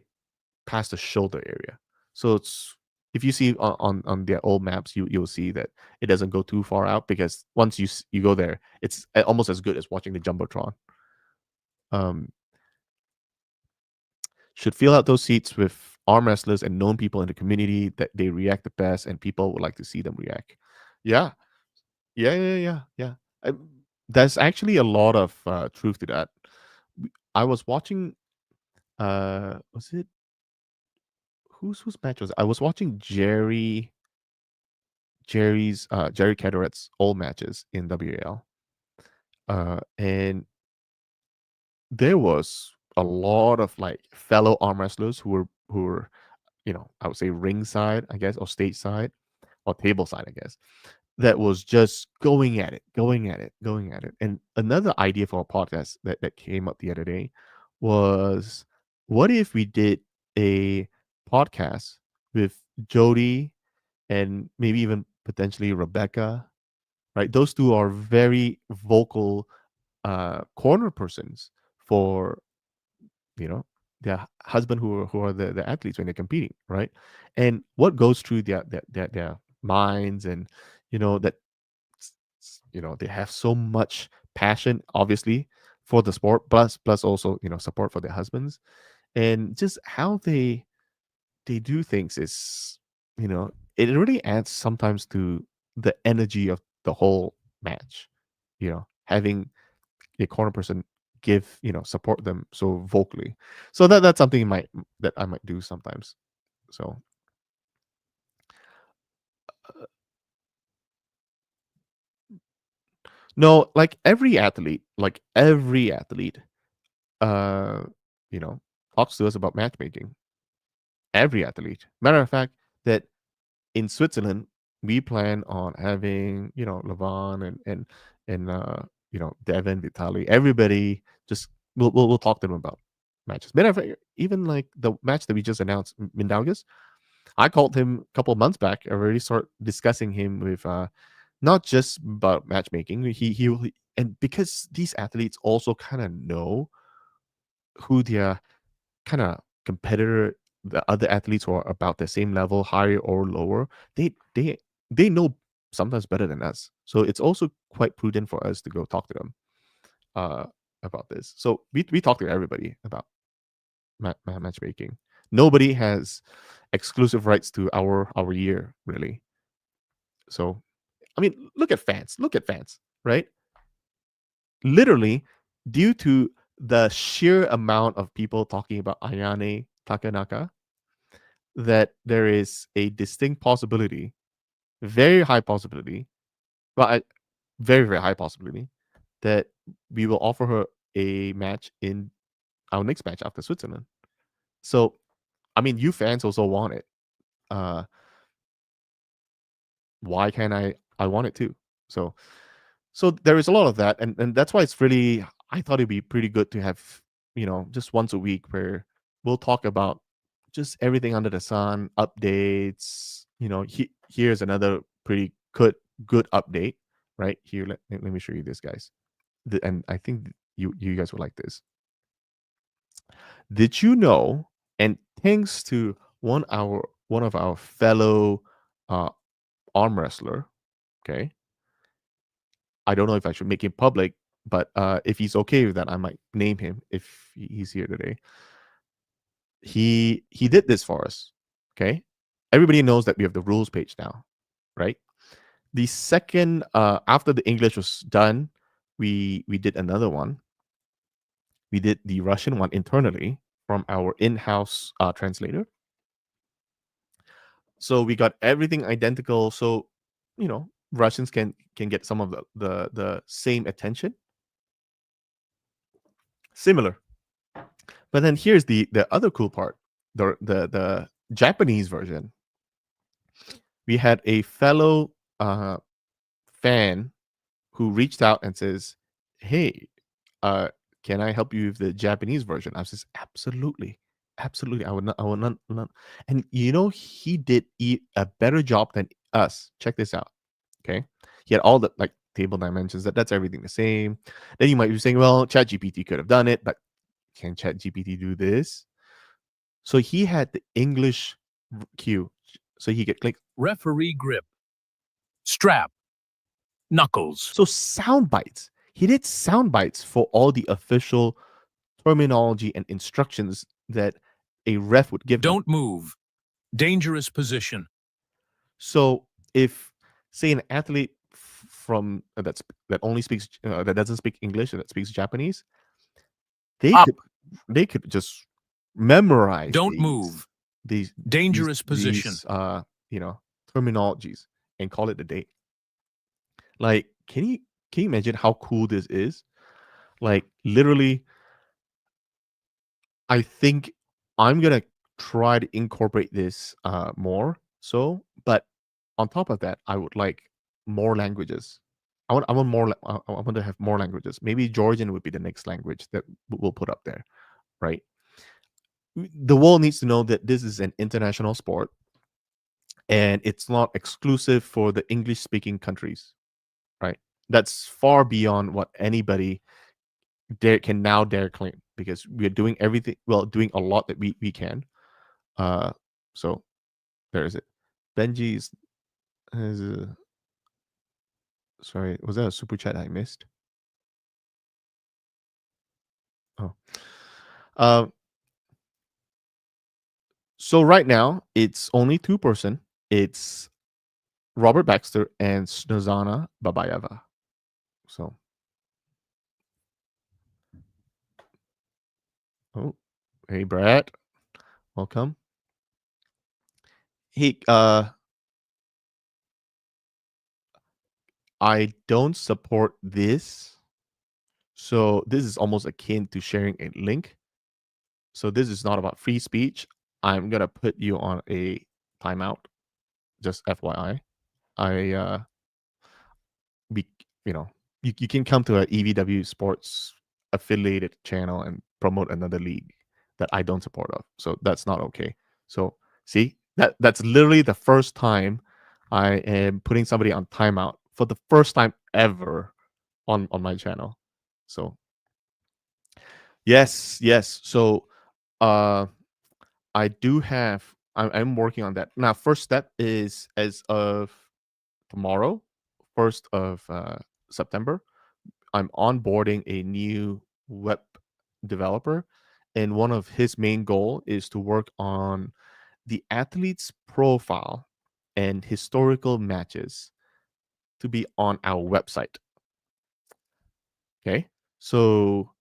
past the shoulder area. So it's if you see on their old maps, you'll see that it doesn't go too far out because once you go there, it's almost as good as watching the jumbotron. Um, should fill out those seats with arm wrestlers and known people in the community that they react the best, and people would like to see them react. Yeah, yeah. I, there's actually a lot of truth to that. I was watching. Was it whose match was it? I was watching Jerry Cadret's old matches in WAL. And there was a lot of like fellow arm wrestlers who were I would say ringside, I guess, or stage side or table side, I guess, that was just going at it, going at it, going at it. And another idea for a podcast that came up the other day was, what if we did a podcast with Jody and maybe even potentially Rebecca, right? Those two are very vocal corner persons for their husband who are the athletes when they're competing, right? And what goes through their minds, and that they have so much passion, obviously, for the sport, plus also support for their husbands, and just how they do things is, it really adds sometimes to the energy of the whole match. Having a corner person give support them so vocally. So that's something that I might do sometimes. So no, like every athlete, uh, you know, talks to us about matchmaking. Every athlete. Matter of fact, that in Switzerland, we plan on having Levon and Devin, Vitali, everybody. Just we'll talk to them about matches. Matter of fact, even like the match that we just announced, Mindaugas, I called him a couple of months back. I already start discussing him with not just about matchmaking. And because these athletes also kind of know who their kind of competitor, the other athletes who are about the same level, higher or lower, they know sometimes better than us. So it's also quite prudent for us to go talk to them uh, about this. So we talk to everybody about matchmaking. Nobody has exclusive rights to our year, really. So I mean, look at fans, right? Literally, due to the sheer amount of people talking about Ayane Takanaka, that there is a distinct possibility, very high possibility, well, very, very high possibility, that we will offer her a match in our next match after Switzerland. So, I mean, you fans also want it. Uh, why can't I want it too? So, there is a lot of that, and that's why it's really, I thought it'd be pretty good to have just once a week where we'll talk about just everything under the sun, updates. Here's another pretty good update right here. Let me show you this, guys. And I think you guys would like this. Did you know? And thanks to one of our fellow uh, arm wrestler, okay, I don't know if I should make him public, but if he's okay with that, I might name him if he's here today. he did this for us. Okay, everybody knows that we have the rules page now, right? The second after the English was done, we did another one. We did the Russian one internally from our in-house translator. So we got everything identical. So Russians can get some of the same attention, similar. But then here's the other cool part: the Japanese version. We had a fellow fan who reached out and says, "Hey, uh, can I help you with the Japanese version?" I says, "Absolutely, absolutely. I would not. I would not." And he did a better job than us. Check this out. Okay, he had all the table dimensions. That's everything the same. Then you might be saying, "Well, ChatGPT could have done it, but can ChatGPT do this?" So he had the English cue, so he could click. Referee grip. Strap. Knuckles. So sound bites. He did sound bites for all the official terminology and instructions that a ref would give them. Don't move. Dangerous position. So if, say, an athlete from that only speaks that doesn't speak English and that speaks Japanese, they could just memorize. Don't move. These Dangerous position. Terminologies and call it a day. Like, can you imagine how cool this is? Like, literally, I think I'm gonna try to incorporate this more. So, but on top of that, I would like more languages. I want more. I want to have more languages. Maybe Georgian would be the next language that we'll put up there, right? The world needs to know that this is an international sport, and it's not exclusive for the English-speaking countries, right? That's far beyond what anybody can now dare claim, because we are doing everything, doing a lot that we can. So there is it. Benji's sorry, was that a super chat I missed? Oh. So right now it's only 2-person. It's Robert Baxter and Snezana Babayeva. So hey Brad, welcome. Hey, I don't support this. So this is almost akin to sharing a link. So this is not about free speech. I'm gonna put you on a timeout. Just FYI. You can come to a EVW Sports affiliated channel and promote another league that I don't support of. So that's not okay. So see, that's literally the first time I am putting somebody on timeout for the first time ever on my channel. So yes. So I'm working on that. Now, first step is, as of tomorrow, 1st of September, I'm onboarding a new web developer, and one of his main goal is to work on the athlete's profile and historical matches to be on our website. Okay, so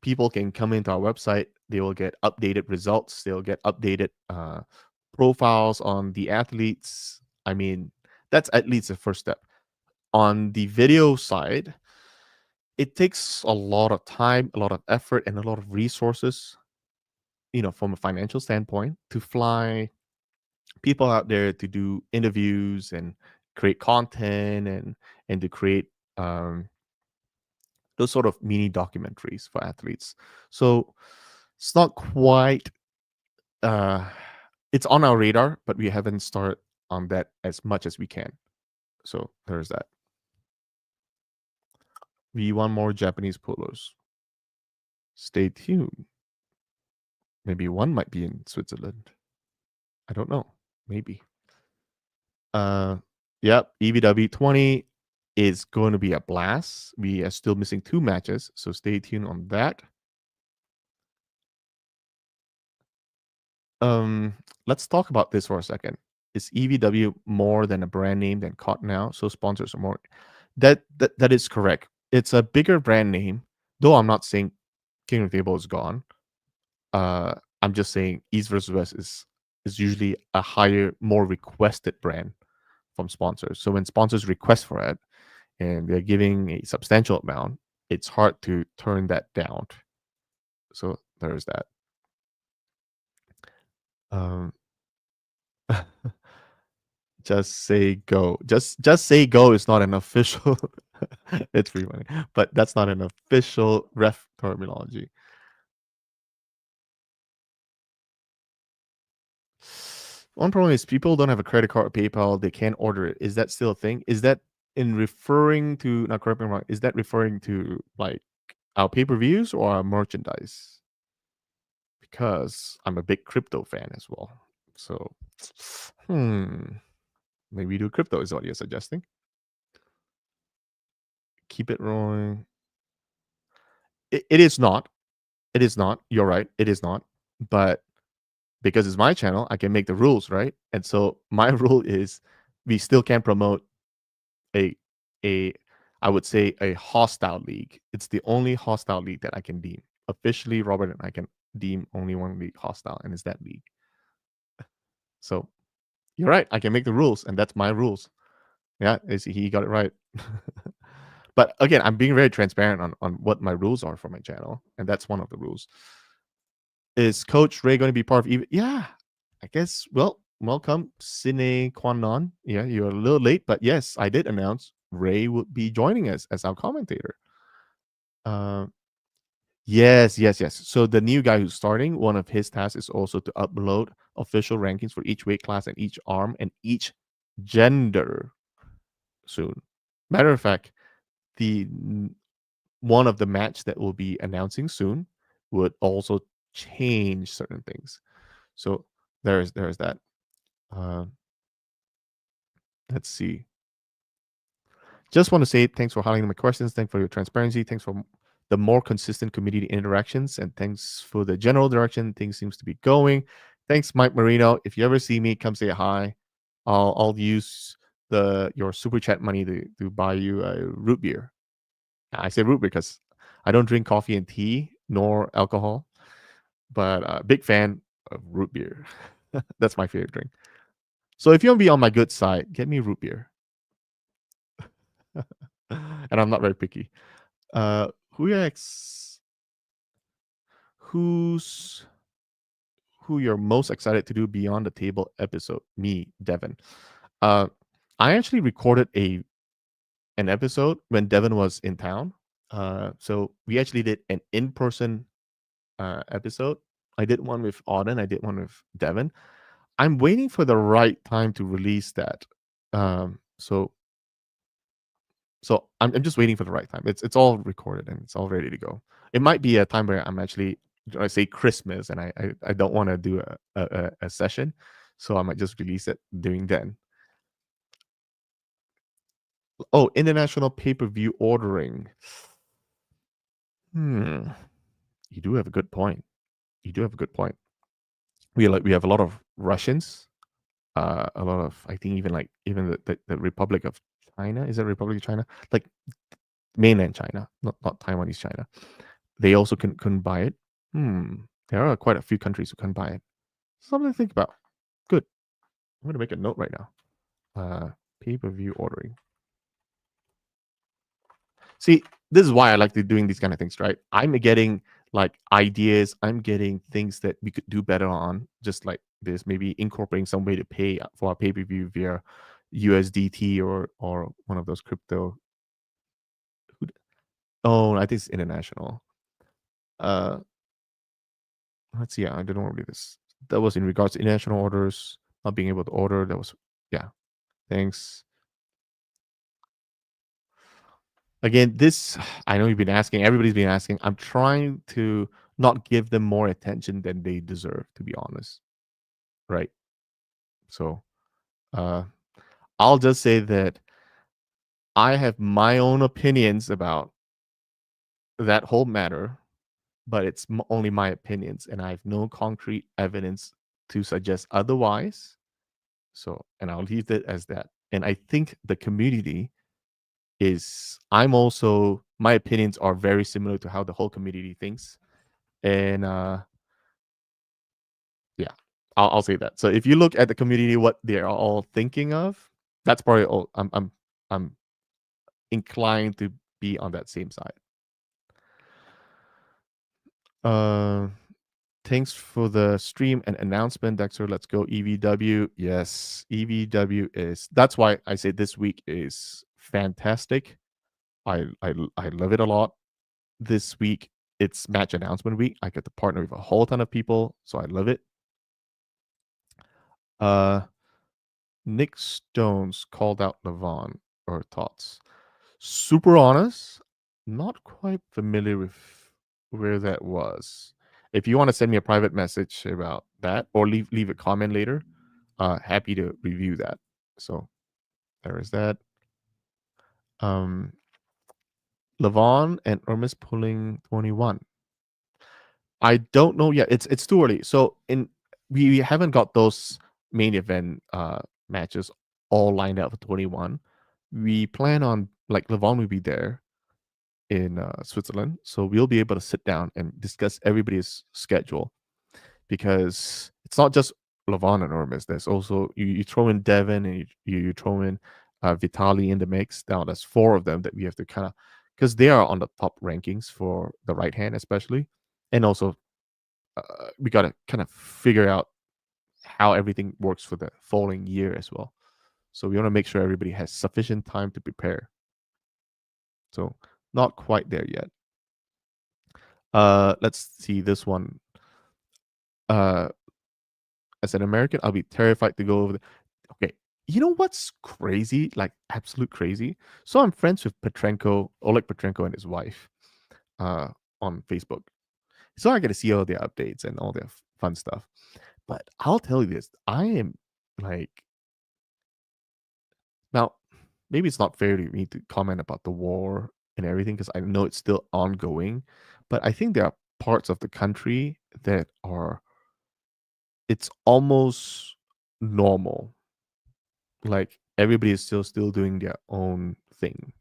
people can come into our website. They will get updated results. They'll get updated profiles on the athletes. I mean, that's at least the first step. On the video side, it takes a lot of time, a lot of effort, and a lot of resources, from a financial standpoint, to fly people out there to do interviews and create content and to create those sort of mini documentaries for athletes. So it's not quite it's on our radar, but we haven't started on that as much as we can. So there's that. We want more Japanese polos. Stay tuned. Maybe one might be in Switzerland. I don't know. Maybe. Yep. EVW 20 is going to be a blast. We are still missing 2 matches, so stay tuned on that. let's talk about this for a second. Is EVW more than a brand name than COD now? So sponsors are more. That is correct. It's a bigger brand name, though I'm not saying King of the Table is gone. I'm just saying East versus West is usually a higher, more requested brand from sponsors. So when sponsors request for it and they're giving a substantial amount, it's hard to turn that down. So there's that. Um, just say go. Just say go is not an official. It's pretty funny, but that's not an official ref terminology. One problem is people don't have a credit card or PayPal. They can't order it. Is that still a thing? Is that in referring to? Not correct me if I'm wrong. Is that referring to like our pay-per-views or our merchandise? Because I'm a big crypto fan as well. So, maybe do crypto is what you're suggesting. Keep it rolling. It is not. It is not. You're right. It is not. But because it's my channel, I can make the rules, right? And so my rule is we still can promote a I would say a hostile league. It's the only hostile league that I can deem. Officially, Robert and I can deem only one league hostile, and it's that league. So you're right. I can make the rules, and that's my rules. Yeah, he got it right. But again, I'm being very transparent on what my rules are for my channel, and that's one of the rules. Is Coach Ray going to be part of even? Yeah, I guess. Well, welcome, sine qua non. Yeah, you're a little late, but yes, I did announce Ray would be joining us as our commentator. Yes, yes, yes. So the new guy who's starting, one of his tasks is also to upload official rankings for each weight class and each arm and each gender soon. Matter of fact, the one of the match that will be announcing soon would also change certain things. So there's that. Uh, let's see. Just want to say thanks for highlighting my questions. Thanks for your transparency. Thanks for the more consistent community interactions, and thanks for the general direction things seems to be going. Thanks, Mike Marino. If you ever see me, come say hi. I'll use your super chat money to buy you a root beer. I say root beer because I don't drink coffee and tea nor alcohol, but big fan of root beer. That's my favorite drink. So if you want to be on my good side, get me root beer. And I'm not very picky. Who you're most excited to do beyond the table episode? Me, Devin. I actually recorded an episode when Devin was in town. So we actually did an in-person episode. I did one with Auden. I did one with Devin. I'm waiting for the right time to release that. So I'm just waiting for the right time. It's all recorded and it's all ready to go. It might be a time where I'm actually, I say Christmas, and I don't want to do a session, so I might just release it during then. Oh, international pay-per-view ordering. You do have a good point. You do have a good point. We have a lot of Russians, a lot of, I think, even the Republic of China. Is it Republic of China? Like mainland China, not Taiwanese China. They also couldn't buy it. There are quite a few countries who couldn't buy it. Something to think about. Good. I'm going to make a note right now. Pay-per-view ordering. See, this is why I like doing these kind of things, right? I'm getting like ideas. I'm getting things that we could do better on, just like this. Maybe incorporating some way to pay for our pay-per-view via USDT or one of those crypto. Oh, I think it's international. Let's see. I don't want to read this. That was in regards to international orders, not being able to order. That was, yeah. Thanks. Again, this, I know you've been asking, everybody's been asking. I'm trying to not give them more attention than they deserve, to be honest. Right? So, I'll just say that I have my own opinions about that whole matter, but it's only my opinions, and I have no concrete evidence to suggest otherwise. So, and I'll leave it as that. And I think the community is, my opinions are very similar to how the whole community thinks. And yeah, I'll say that. So if you look at the community, what they're all thinking of, that's probably all. I'm inclined to be on that same side. Uh, thanks for the stream and announcement, Dexter. Let's go EVW. Yes, EVW is. That's why I say this week is fantastic. I love it a lot. This week it's match announcement week. I get to partner with a whole ton of people, so I love it. Nick Stones called out Levon or thoughts. Super honest, not quite familiar with where that was. If you want to send me a private message about that or leave a comment later, happy to review that. So there is that. Levon and Hermes pulling 21. I don't know yet. It's too early. So we haven't got those main event matches all lined up for 21. We plan on, like, Levon will be there in Switzerland, so we'll be able to sit down and discuss everybody's schedule, because it's not just Levon and Hermes. There's also you throw in Devin and you throw in Vitali in the mix. Now there's 4 of them that we have to kind of, because they are on the top rankings for the right hand especially, and also we got to kind of figure out how everything works for the following year as well. So we want to make sure everybody has sufficient time to prepare. So not quite there yet. Let's see this one. As an American, I'll be terrified to go over okay. You know what's crazy? Like absolute crazy. So I'm friends with Oleg Petrenko and his wife, on Facebook. So I get to see all their updates and all their fun stuff. But I'll tell you this, I am like, now, maybe it's not fair to me to comment about the war and everything because I know it's still ongoing, but I think there are parts of the country that it's almost normal. Like everybody is still doing their own thing,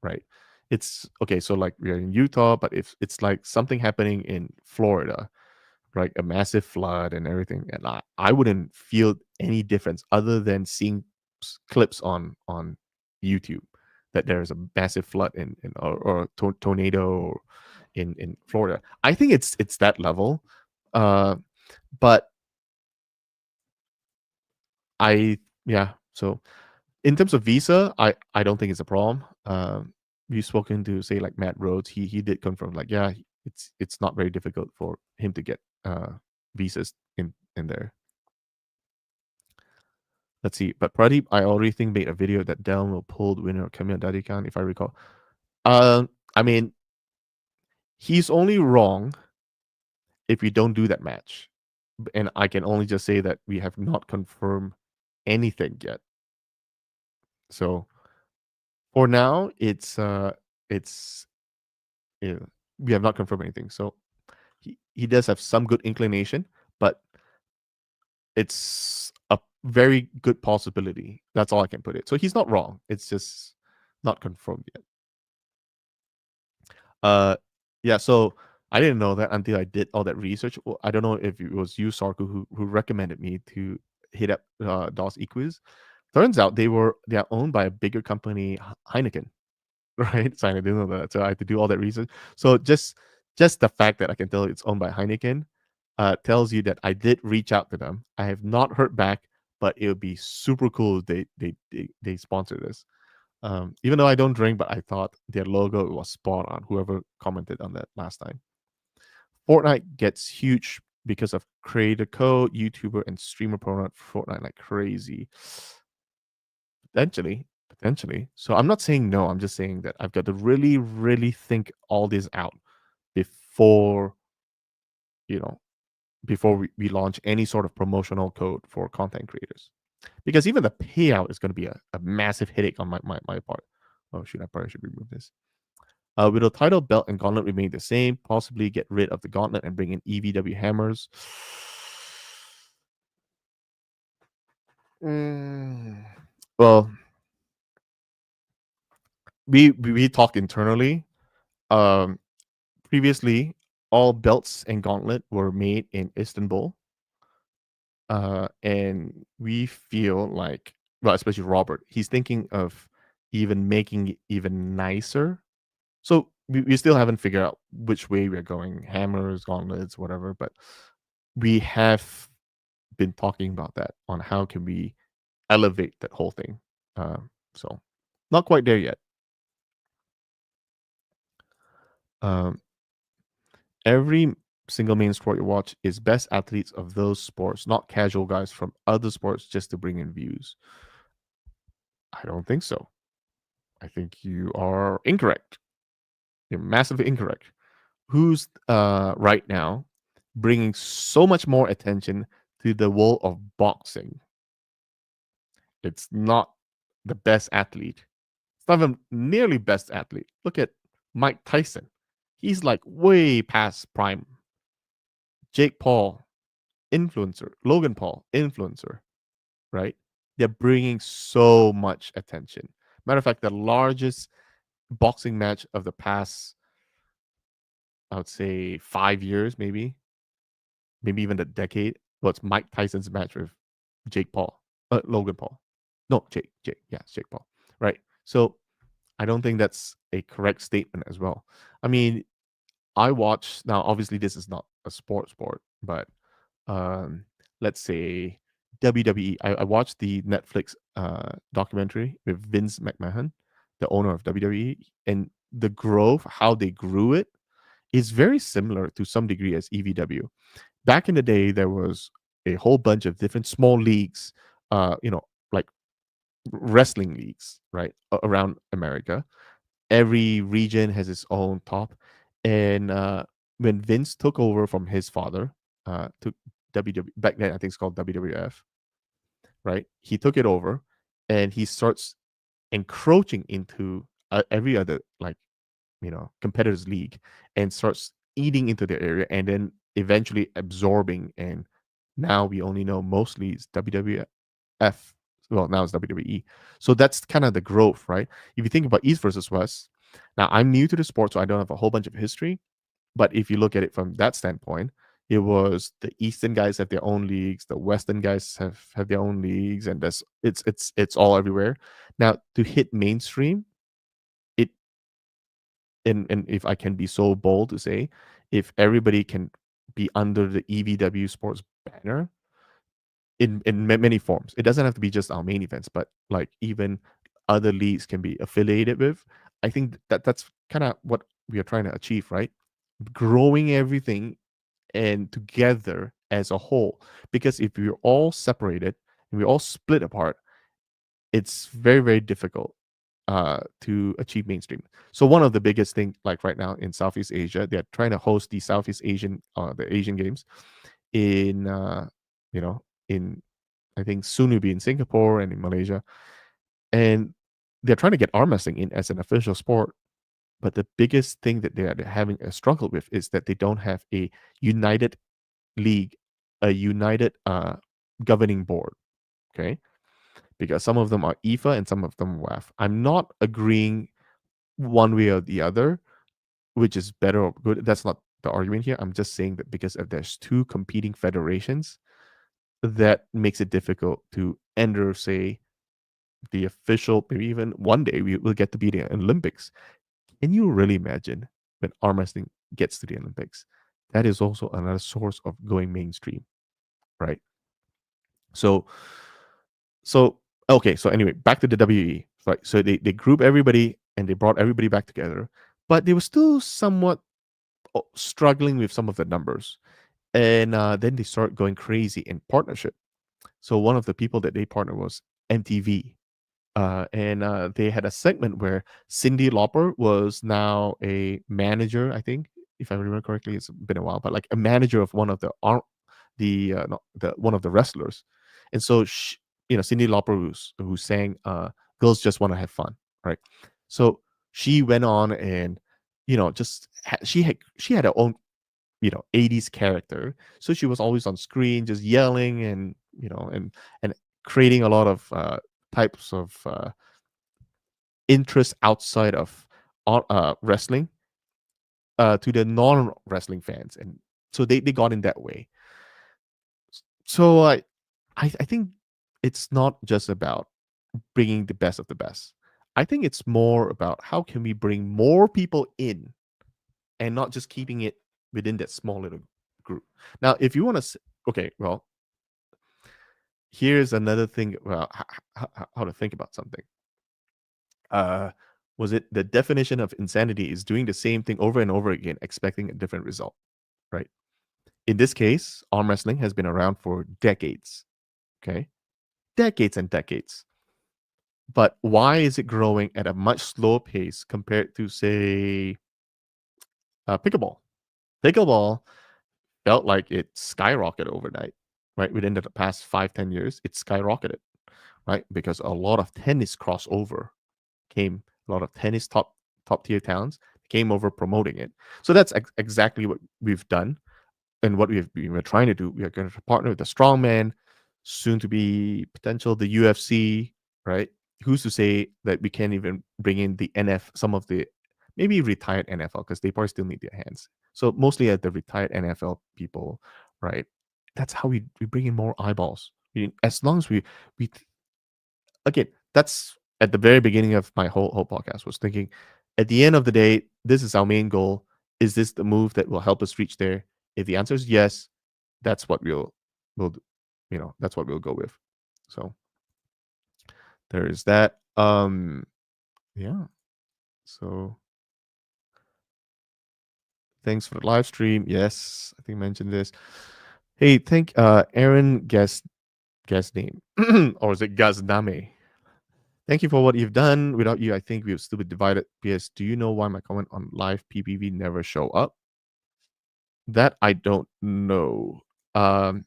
right? It's okay. So like we're in Utah, but if it's like something happening in Florida, like a massive flood and everything, and I wouldn't feel any difference other than seeing clips on YouTube that there's a massive flood or tornado in Florida. I think it's that level, but so in terms of visa, I don't think it's a problem. We've spoken to, say, like Matt Rhodes. He did confirm, like, yeah, it's not very difficult for him to get visas in there. Let's see. But Pradeep, I already think, made a video that Delm will pull the winner of Kamil Dadikan, if I recall. I mean, he's only wrong if we don't do that match. And I can only just say that we have not confirmed anything yet. So for now, it's we have not confirmed anything. So he does have some good inclination, but it's a very good possibility. That's all I can put it. So he's not wrong. It's just not confirmed yet. Yeah. So I didn't know that until I did all that research. Well, I don't know if it was you, Sarku, who recommended me to hit up DOS Equiz. Turns out they are owned by a bigger company, Heineken, right? So I didn't know that. So I had to do all that research. So just the fact that I can tell it's owned by Heineken tells you that I did reach out to them. I have not heard back, but it would be super cool if they sponsor this. Even though I don't drink, but I thought their logo was spot on. Whoever commented on that last time. Fortnite gets huge because of creator code, YouTuber, and streamer promote Fortnite like crazy. Potentially. So I'm not saying no. I'm just saying that I've got to really, really think all this out before, before we launch any sort of promotional code for content creators. Because even the payout is going to be a massive headache on my part. Oh, shoot, I probably should remove this. Will the title, belt, and gauntlet remain the same? Possibly get rid of the gauntlet and bring in EVW hammers. Well, we talked internally. Um, Previously, all belts and gauntlet were made in Istanbul, and we feel like, well, especially Robert, he's thinking of even making it even nicer. So we still haven't figured out which way we're going, hammers, gauntlets, whatever. But we have been talking about that on how can we elevate that whole thing. So not quite there yet. Um, every single main sport you watch is best athletes of those sports, not casual guys from other sports just to bring in views. I don't think so. I think you are incorrect. You're massively incorrect. Who's right now bringing so much more attention to the world of boxing? It's not the best athlete. It's not even nearly best athlete. Look at Mike Tyson. He's like way past prime. Jake Paul, influencer. Logan Paul, influencer, right? They're bringing so much attention. Matter of fact, the largest boxing match of the past, I would say 5 years, maybe even a decade, was Mike Tyson's match with Logan Paul. No, Jake. Yeah, it's Jake Paul. Right. So I don't think that's a correct statement as well. I mean, I watch now. Obviously, this is not a sport, but um, let's say WWE. I watched the Netflix documentary with Vince McMahon, the owner of WWE, and the growth, how they grew it, is very similar to some degree as EVW. Back in the day, there was a whole bunch of different small leagues, like wrestling leagues, right, around America. Every region has its own top. And when Vince took over from his father, took WWE, back then I think it's called WWF, right? He took it over and he starts encroaching into every other, like, competitors league, and starts eating into their area and then eventually absorbing. And now we only know mostly is WWF. Well, now it's WWE. So that's kind of the growth, right? If you think about East versus West, now I'm new to the sport, so I don't have a whole bunch of history. But if you look at it from that standpoint, it was the Eastern guys have their own leagues, the Western guys have their own leagues, and that's it's all everywhere. Now to hit mainstream, it and if I can be so bold to say, if everybody can be under the EVW Sports banner in many forms, it doesn't have to be just our main events, but like even other leagues can be affiliated with. I think that's kind of what we are trying to achieve, right? Growing everything and together as a whole. Because if we're all separated and we all split apart, it's very, very difficult to achieve mainstream. So one of the biggest thing, like right now in Southeast Asia, they're trying to host the Southeast Asian, the Asian Games in, in I think soon will be in Singapore and in Malaysia, and they're trying to get arm wrestling in as an official sport. But the biggest thing that they're having a struggle with is that they don't have a united league, a united governing board. Okay, because some of them are IFA and some of them WAF. I'm not agreeing one way or the other, which is better or good. That's not the argument here. I'm just saying that because if there's two competing federations, that makes it difficult to enter, say, the official, maybe even one day we will get to be the Olympics. Can you really imagine when arm wrestling gets to the Olympics? That is also another source of going mainstream, right? So, okay. So anyway, back to the WE, right? So they group everybody and they brought everybody back together, but they were still somewhat struggling with some of the numbers, and then they start going crazy in partnership. So one of the people that they partnered was MTV, and they had a segment where Cyndi Lauper was now a manager. I think, if I remember correctly, it's been a while, but like a manager of one of one of the wrestlers. And so Cyndi Lauper, who sang "Girls Just Want to Have Fun," right? So she went on and just she had her own 80s character, so she was always on screen just yelling and creating a lot of types of interest outside of wrestling to the non-wrestling fans, and so they got in that way. So I think it's not just about bringing the best of the best. I think it's more about how can we bring more people in and not just keeping it within that small little group. Now, if you want to, okay, well, here's another thing about how to think about something. Was it the definition of insanity is doing the same thing over and over again, expecting a different result, right? In this case, arm wrestling has been around for decades, okay? Decades and decades. But why is it growing at a much slower pace compared to, say, pickleball? Pickleball felt like it skyrocketed overnight, right? Within the past 5-10 years, it skyrocketed, right? Because a lot of tennis crossover came, a lot of tennis top tier towns came over promoting it. So that's exactly what we've done and what we're trying to do. We are going to partner with the strongman, soon to be potential the UFC, right? Who's to say that we can't even bring in the some of the maybe retired NFL because they probably still need their hands. So mostly at the retired NFL people, right? That's how we bring in more eyeballs. As long as we again, that's at the very beginning of my whole podcast was thinking, at the end of the day, this is our main goal. Is this the move that will help us reach there? If the answer is yes, that's what we'll do. That's what we'll go with. So there is that. Yeah. So thanks for the live stream. Yes, I think I mentioned this. Hey, thank Aaron guest name. Or is it Gazname? Thank you for what you've done. Without you, I think we would still be divided. PS, do you know why my comment on live PPV never show up? That I don't know. I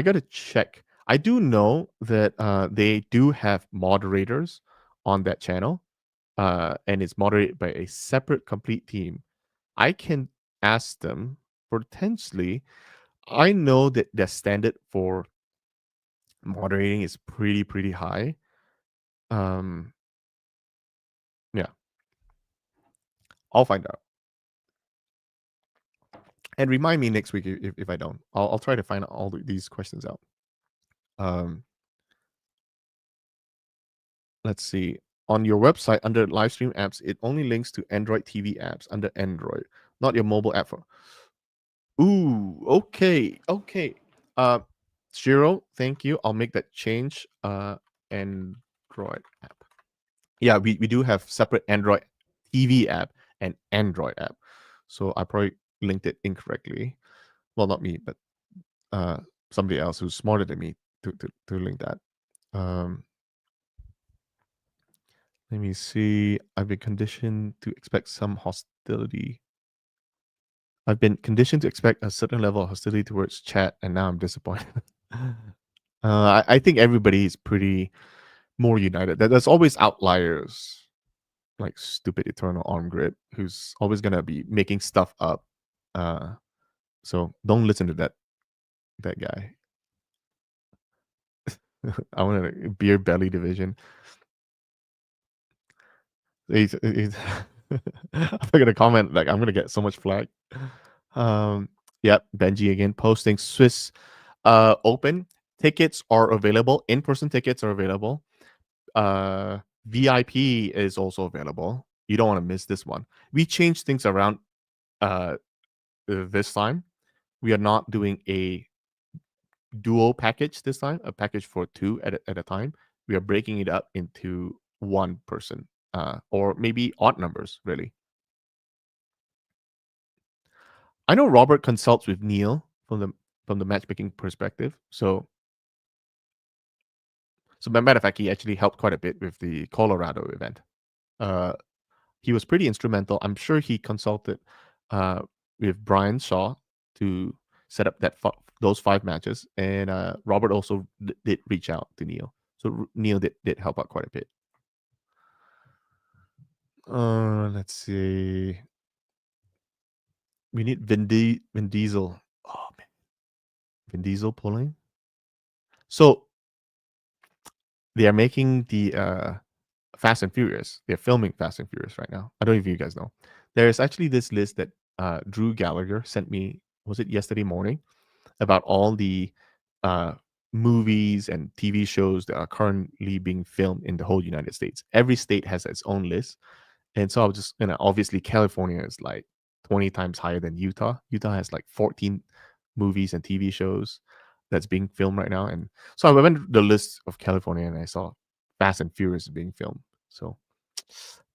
gotta check. I do know that they do have moderators on that channel, and it's moderated by a separate complete team. I can ask them potentially. I know that their standard for moderating is pretty high. Yeah, I'll find out. And remind me next week if I don't. I'll try to find all these questions out. Let's see. On your website under live stream apps, it only links to Android TV apps under Android, not your mobile app. Ooh, okay. Uh, Shiro, thank you. I'll make that change. Android app. Yeah, we do have separate Android TV app and Android app. So I probably linked it incorrectly. Well, not me, but somebody else who's smarter than me to link that. Let me see. I've been conditioned to expect some hostility. I've been conditioned to expect a certain level of hostility towards chat, and now I'm disappointed. I think everybody is pretty more united. There's always outliers, like stupid Eternal Arm Grip, who's always gonna be making stuff up. So don't listen to that guy. I want a beer belly division. He's I'm gonna comment like I'm gonna get so much flag. Yep, Benji again posting Swiss Open tickets are available. In-person tickets are available. VIP is also available. You don't want to miss this one. We changed things around this time. We are not doing a duo package this time, a package for two at a time. We are breaking it up into one person, or maybe odd numbers, really. I know Robert consults with Neil from the matchmaking perspective. So matter of fact, he actually helped quite a bit with the Colorado event. He was pretty instrumental. I'm sure he consulted with Brian Shaw to set up those 5 matches, and Robert also did reach out to Neil. So Neil did help out quite a bit. Let's see. We need Vin Diesel. Oh man, Vin Diesel pulling. So they are making the Fast and Furious. They're filming Fast and Furious right now. I don't know if you guys know. There's actually this list that Drew Gallagher sent me. Was it yesterday morning? About all the uh, movies and TV shows that are currently being filmed in the whole United States. Every state has its own list, and so I was just, obviously California is like 20 times higher than Utah. Utah has like 14 movies and TV shows that's being filmed right now, and so I went to the list of California and I saw Fast and Furious being filmed. So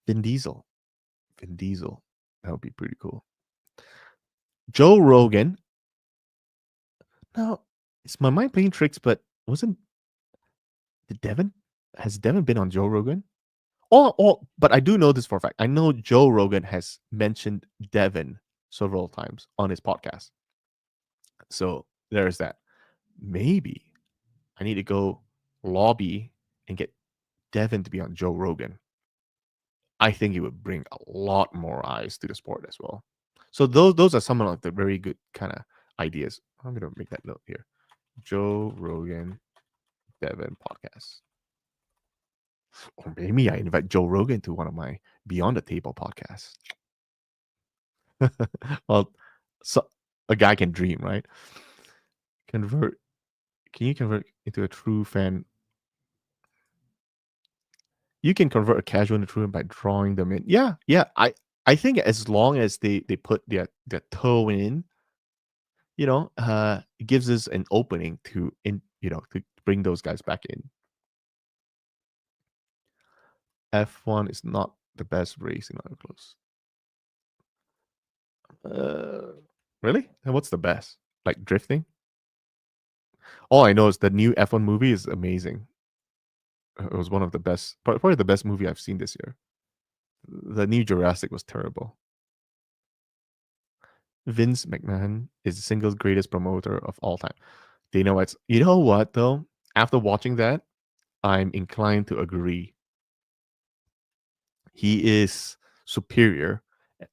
Vin Diesel, that would be pretty cool. Joe Rogan. Now, is my mind playing tricks? But wasn't has Devin been on Joe Rogan? But I do know this for a fact. I know Joe Rogan has mentioned Devin several times on his podcast. So there's that. Maybe I need to go lobby and get Devin to be on Joe Rogan. I think it would bring a lot more eyes to the sport as well. So those are some of the very good kind of ideas. I'm gonna make that note here. Joe Rogan Devin podcast. Or maybe I invite Joe Rogan to one of my Beyond the Table podcasts. Well, so a guy can dream, right? Can you convert into a true fan? You can convert a casual into true fan by drawing them in. Yeah. I think as long as they put their toe in, it gives us an opening to to bring those guys back in. F1 is not the best race in our close. Really? And what's the best? Like drifting? All I know is the new F1 movie is amazing. It was one of the best, probably the best movie I've seen this year. The new Jurassic was terrible. Vince McMahon is the single greatest promoter of all time. You know what though? After watching that, I'm inclined to agree. He is superior,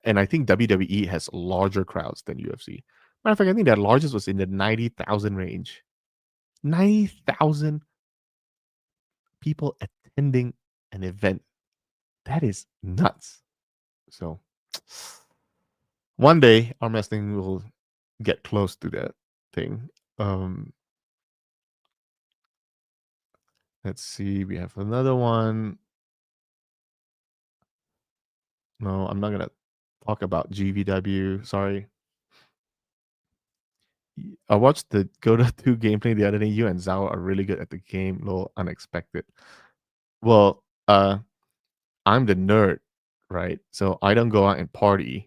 and I think WWE has larger crowds than UFC. Matter of fact, I think their largest was in the 90,000 range. 90,000 people attending an event. That is nuts. So one day arm wrestling will get close to that thing. Let's see. We have another one. No, I'm not gonna talk about GVW. Sorry. I watched the Dota 2 gameplay the other day. You and Zhao are really good at the game. Little unexpected. Well, I'm the nerd, right? So I don't go out and party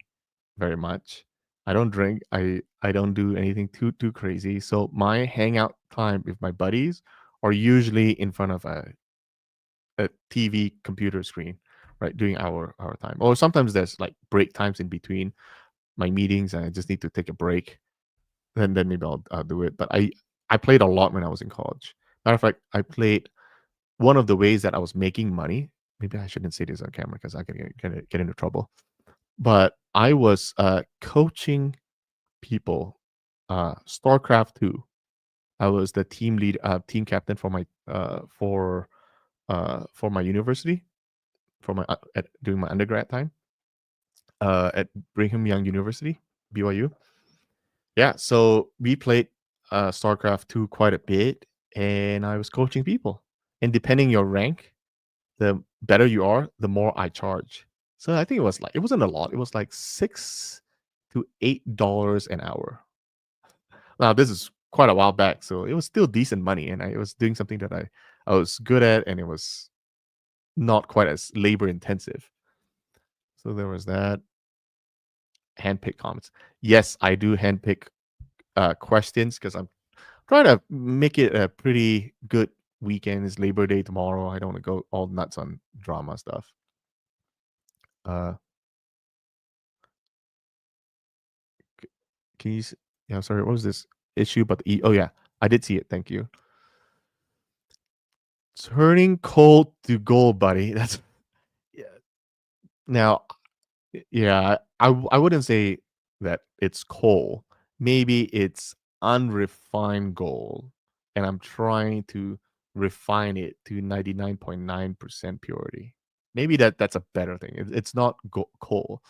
very much. I don't drink. I don't do anything too crazy. So my hangout time with my buddies are usually in front of a TV computer screen, right? During our time. Or sometimes there's like break times in between my meetings and I just need to take a break. Then maybe I'll do it. But I played a lot when I was in college. Matter of fact, I played one of the ways that I was making money. Maybe I shouldn't say this on camera because I can get into trouble. But I was coaching people, StarCraft 2. I was the team captain for my for my university, for my during my undergrad time at Brigham Young University, BYU. Yeah, so we played StarCraft 2 quite a bit, and I was coaching people. And depending your rank, the better you are, the more I charge. So I think it wasn't a lot. It was like $6 to $8 an hour. Now this is quite a while back, so it was still decent money, and I was doing something that I was good at, and it was not quite as labor intensive. So there was that. Handpick comments. Yes, I do handpick questions because I'm trying to make it a pretty good weekend. It's Labor Day tomorrow. I don't want to go all nuts on drama stuff. Can you? Yeah, sorry. What was this issue? But oh yeah, I did see it. Thank you. Turning cold to gold, buddy. That's yeah. Now, yeah, I wouldn't say that it's coal. Maybe it's unrefined gold, and I'm trying to refine it to 99.9% purity. Maybe that's a better thing. It's not coal.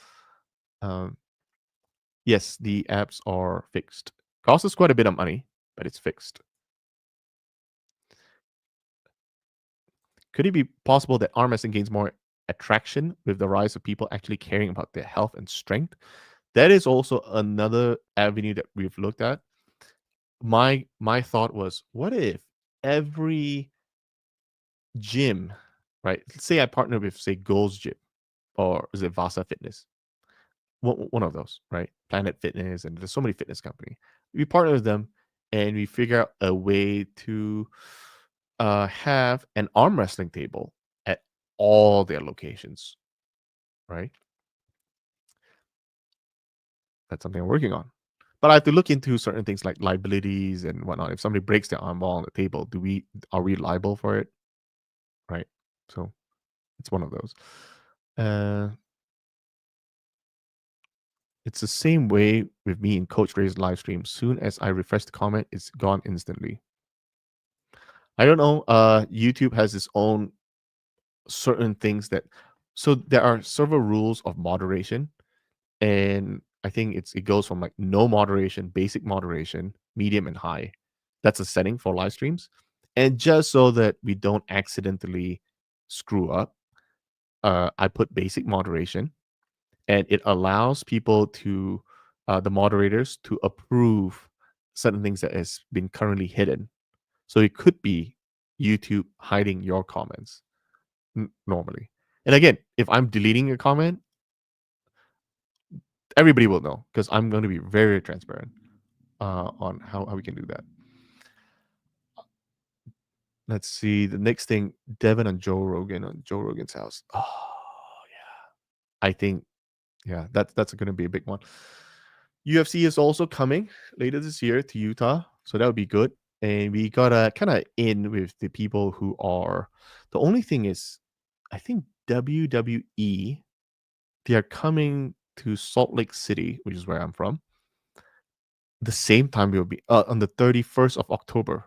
Um, yes, the apps are fixed. Costs us quite a bit of money, but it's fixed. Could it be possible that arm wrestling gains more attraction with the rise of people actually caring about their health and strength? That is also another avenue that we've looked at. My thought was, what if every gym, right? Let's say I partner with, say, Gold's Gym, or is it Vasa Fitness? One of those, right? Planet Fitness, and there's so many fitness company. We partner with them, and we figure out a way to have an arm wrestling table at all their locations, right? That's something I'm working on. But I have to look into certain things like liabilities and whatnot. If somebody breaks their arm ball on the table, are we liable for it? Right. So it's one of those. It's the same way with me in Coach Ray's live stream. Soon as I refresh the comment, it's gone instantly. I don't know. YouTube has its own certain things that, so there are several rules of moderation, and I think it goes from like no moderation, basic moderation, medium, and high. That's a setting for live streams, and just so that we don't accidentally screw up, I put basic moderation, and it allows people to the moderators to approve certain things that has been currently hidden. So it could be YouTube hiding your comments normally. And again, if I'm deleting a comment, everybody will know because I'm going to be very transparent on how we can do that. Let's see. The next thing, Devin and Joe Rogan on Joe Rogan's house. Oh, yeah. I think, yeah, that's going to be a big one. UFC is also coming later this year to Utah, so that would be good. And we gotta kind of in with the people who are. The only thing is, I think WWE, they are coming to Salt Lake City, which is where I'm from. The same time we'll be on the 31st of October,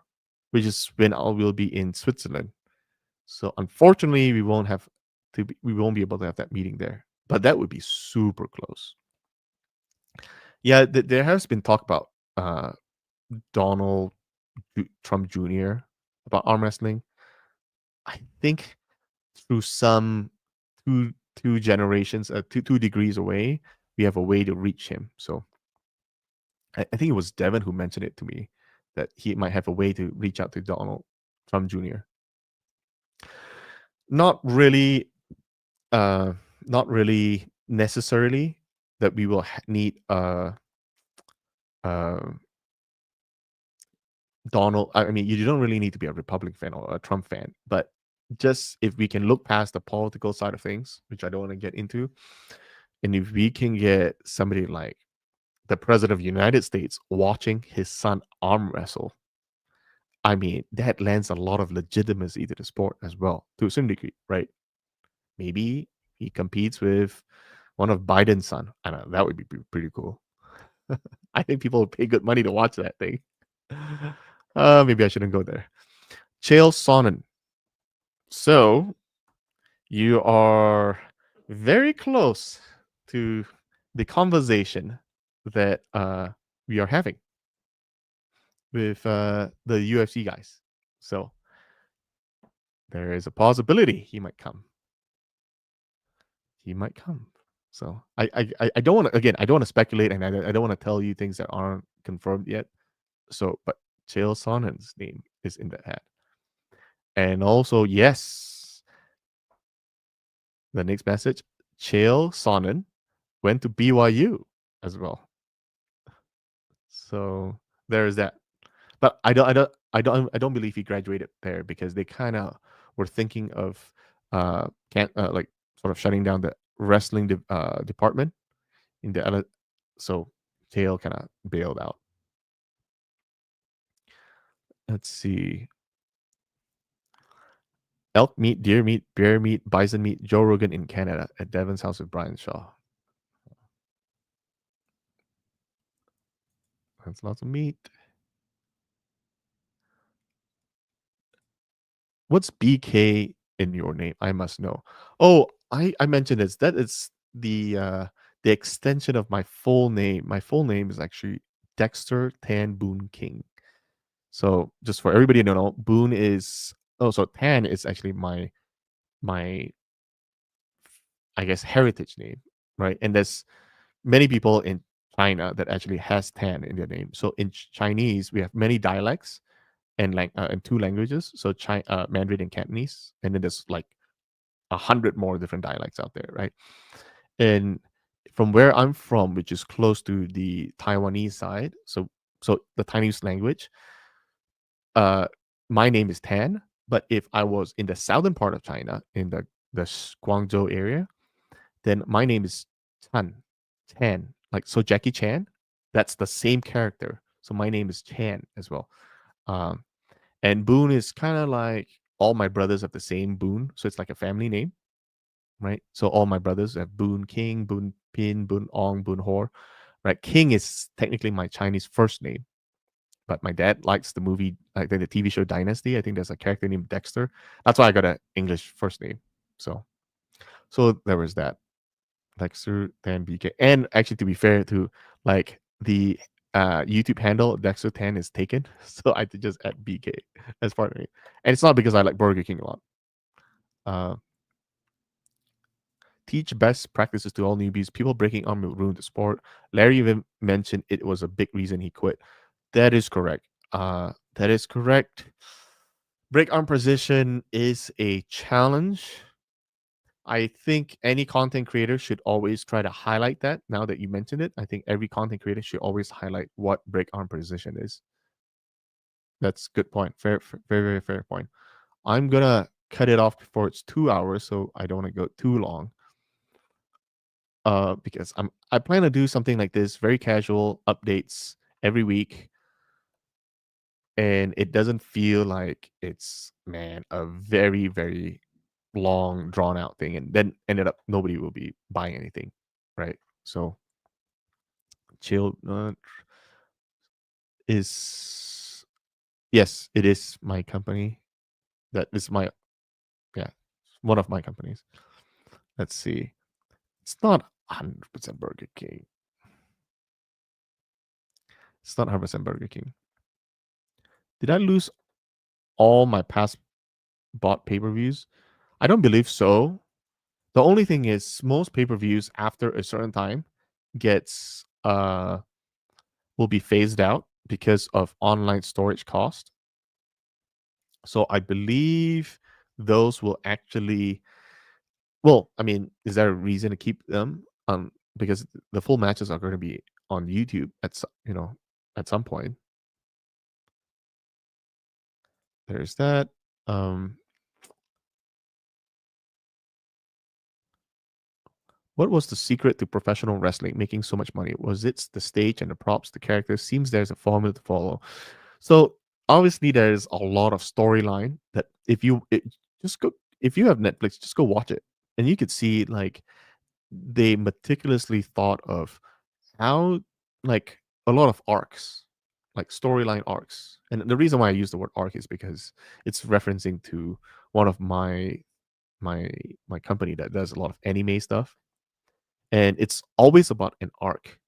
which is when I will be in Switzerland. So unfortunately, we won't be able to have that meeting there. But that would be super close. Yeah, there has been talk about Donald Trump Jr. about arm wrestling. I think through some two generations, two degrees away, we have a way to reach him. So I think it was Devin who mentioned it to me that he might have a way to reach out to Donald Trump Jr. Not really, not really necessarily that we will need uh, Donald. I mean, you don't really need to be a Republican fan or a Trump fan, but just if we can look past the political side of things, which I don't want to get into, and if we can get somebody like the President of the United States watching his son arm wrestle, I mean, that lends a lot of legitimacy to the sport as well, to a certain degree, right? Maybe he competes with one of Biden's son. I don't know. That would be pretty cool. I think people would pay good money to watch that thing. Maybe I shouldn't go there. Chael Sonnen. So you are very close to the conversation that we are having with the UFC guys. So there is a possibility he might come. He might come. So I don't want to, again, I don't want to speculate, and I don't want to tell you things that aren't confirmed yet. So, but Chael Sonnen's name is in that hat. And also, yes, the next message, Chael Sonnen went to BYU as well. So there is that. But I don't believe he graduated there because they kind of were thinking of can't like sort of shutting down the wrestling department in the so Chael kind of bailed out. Let's see. Elk meat, deer meat, bear meat, bison meat, Joe Rogan in Canada at Devin's house with Brian Shaw. That's lots of meat. What's BK in your name? I must know. Oh, I mentioned this. That is the extension of my full name. My full name is actually Dexter Tan Boone King. So just for everybody to know, Boone is so Tan is actually my I guess heritage name, right? And there's many people in China that actually has Tan in their name. So in Chinese, we have many dialects and two languages. So Mandarin and Cantonese, and then there's like 100 more different dialects out there, right? And from where I'm from, which is close to the Taiwanese side, so the Chinese language, uh, my name is Tan. But if I was in the southern part of China, in the Guangzhou area, then my name is Chan, Chan. Like so, Jackie Chan, that's the same character. So my name is Chan as well. Um, and Boone is kind of like all my brothers have the same Boone, so it's like a family name, right? So all my brothers have Boone King, Boone Pin, Boone Ong, Boone Hor, right? King is technically my Chinese first name, but my dad likes the movie, like the TV show Dynasty. I think there's a character named Dexter. That's why I got an English first name. So there was that. Dexter Tan BK. And actually, to be fair, to like the YouTube handle Dexter Tan is taken, so I did just add BK as part of it. And it's not because I like Burger King a lot. Uh, teach best practices to all newbies. People breaking arm will ruin the sport. Larry even mentioned it was a big reason he quit. That is correct. That is correct. Break arm position is a challenge. I think any content creator should always try to highlight that. Now that you mentioned it, I think every content creator should always highlight what break arm position is. That's good point. Very, very fair point. I'm gonna cut it off before it's 2 hours, so I don't want to go too long. Because I plan to do something like this, very casual updates every week, and it doesn't feel like it's a very, very long drawn out thing, and then ended up nobody will be buying anything, right? So chill is yes, it is my company. That is my yeah, one of my companies. Let's see. It's not 100% Burger King. It's not 100% Burger King. Did I lose all my past bought pay-per-views? I don't believe so. The only thing is most pay-per-views after a certain time gets will be phased out because of online storage cost. So I believe those will actually well, I mean, is there a reason to keep them? Because the full matches are going to be on YouTube at some point. There's that. What was the secret to professional wrestling making so much money? Was it the stage and the props, the characters? Seems there's a formula to follow. So obviously there's a lot of storyline that just go if you have Netflix, just go watch it, and you could see like they meticulously thought of how like a lot of arcs, like storyline arcs. And the reason why I use the word arc is because it's referencing to one of my my company that does a lot of anime stuff, and it's always about an arc.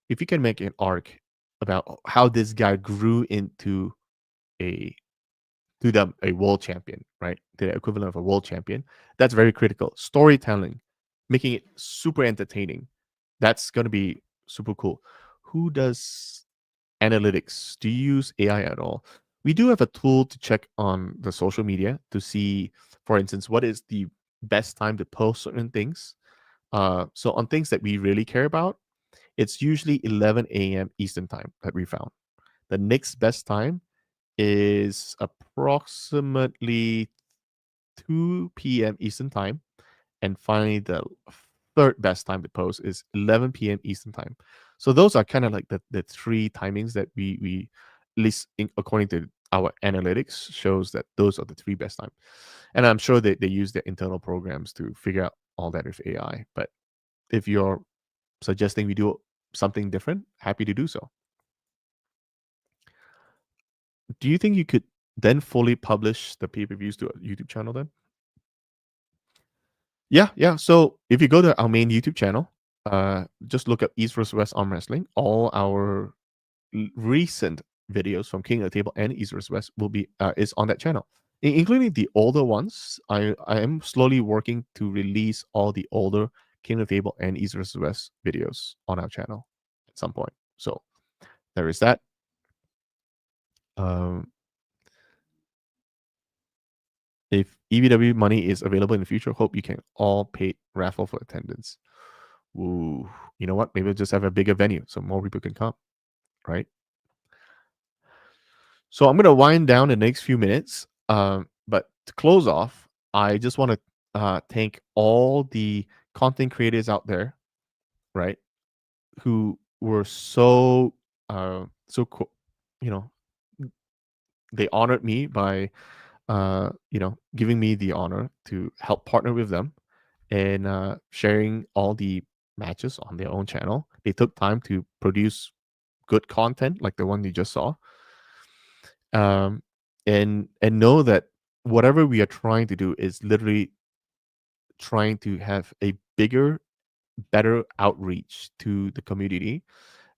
If you can make an arc about how this guy grew into a a world champion, right? The equivalent of a world champion. That's very critical. Storytelling, making it super entertaining. That's going to be super cool. Who does analytics? Do you use AI at all? We do have a tool to check on the social media to see, for instance, what is the best time to post certain things. So on things that we really care about, it's usually 11 a.m. Eastern time that we found. The next best time is approximately 2 p.m. Eastern time. And finally, the third best time to post is 11 p.m. Eastern time. So those are kind of like the three timings that we at least according to our analytics shows that those are the three best time. And I'm sure that they use their internal programs to figure out all that with AI. But if you're suggesting we do something different, happy to do so. Do you think you could then fully publish the pay-per-views to a YouTube channel then. Yeah. So if you go to our main YouTube channel, just look up East vs West Arm Wrestling. All our recent videos from King of the Table and East vs West will be is on that channel, including the older ones. I am slowly working to release all the older King of the Table and East vs West videos on our channel at some point. So there is that. If EBW money is available in the future, hope you can all pay raffle for attendance. Ooh, you know what? Maybe we'll just have a bigger venue so more people can come, right? So I'm gonna wind down the next few minutes. But to close off, I just want to thank all the content creators out there, right, who were so cool. You know, they honored me by giving me the honor to help partner with them and sharing all the matches on their own channel. They took time to produce good content like the one you just saw. And know that whatever we are trying to do is literally trying to have a bigger, better outreach to the community.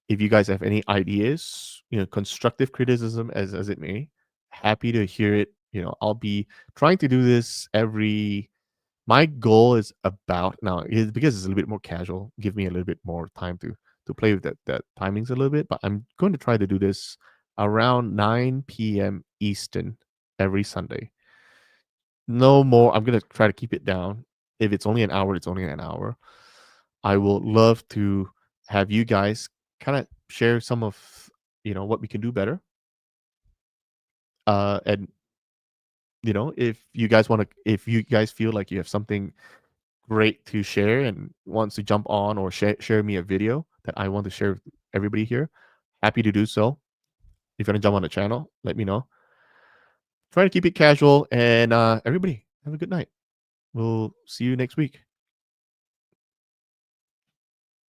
If you guys have any ideas, constructive criticism as it may, happy to hear it. I'll be trying to do this every. My goal is about now is because it's a little bit more casual. Give me a little bit more time to play with that timings a little bit. But I'm going to try to do this around 9 p.m. Eastern every Sunday. No more. I'm going to try to keep it down. If it's only an hour, it's only an hour. I will love to have you guys kind of share some of what we can do better. And if you guys feel like you have something great to share and wants to jump on or share me a video that I want to share with everybody here, happy to do so. If you want to jump on the channel, let me know. Try to keep it casual, and everybody have a good night. We'll see you next week.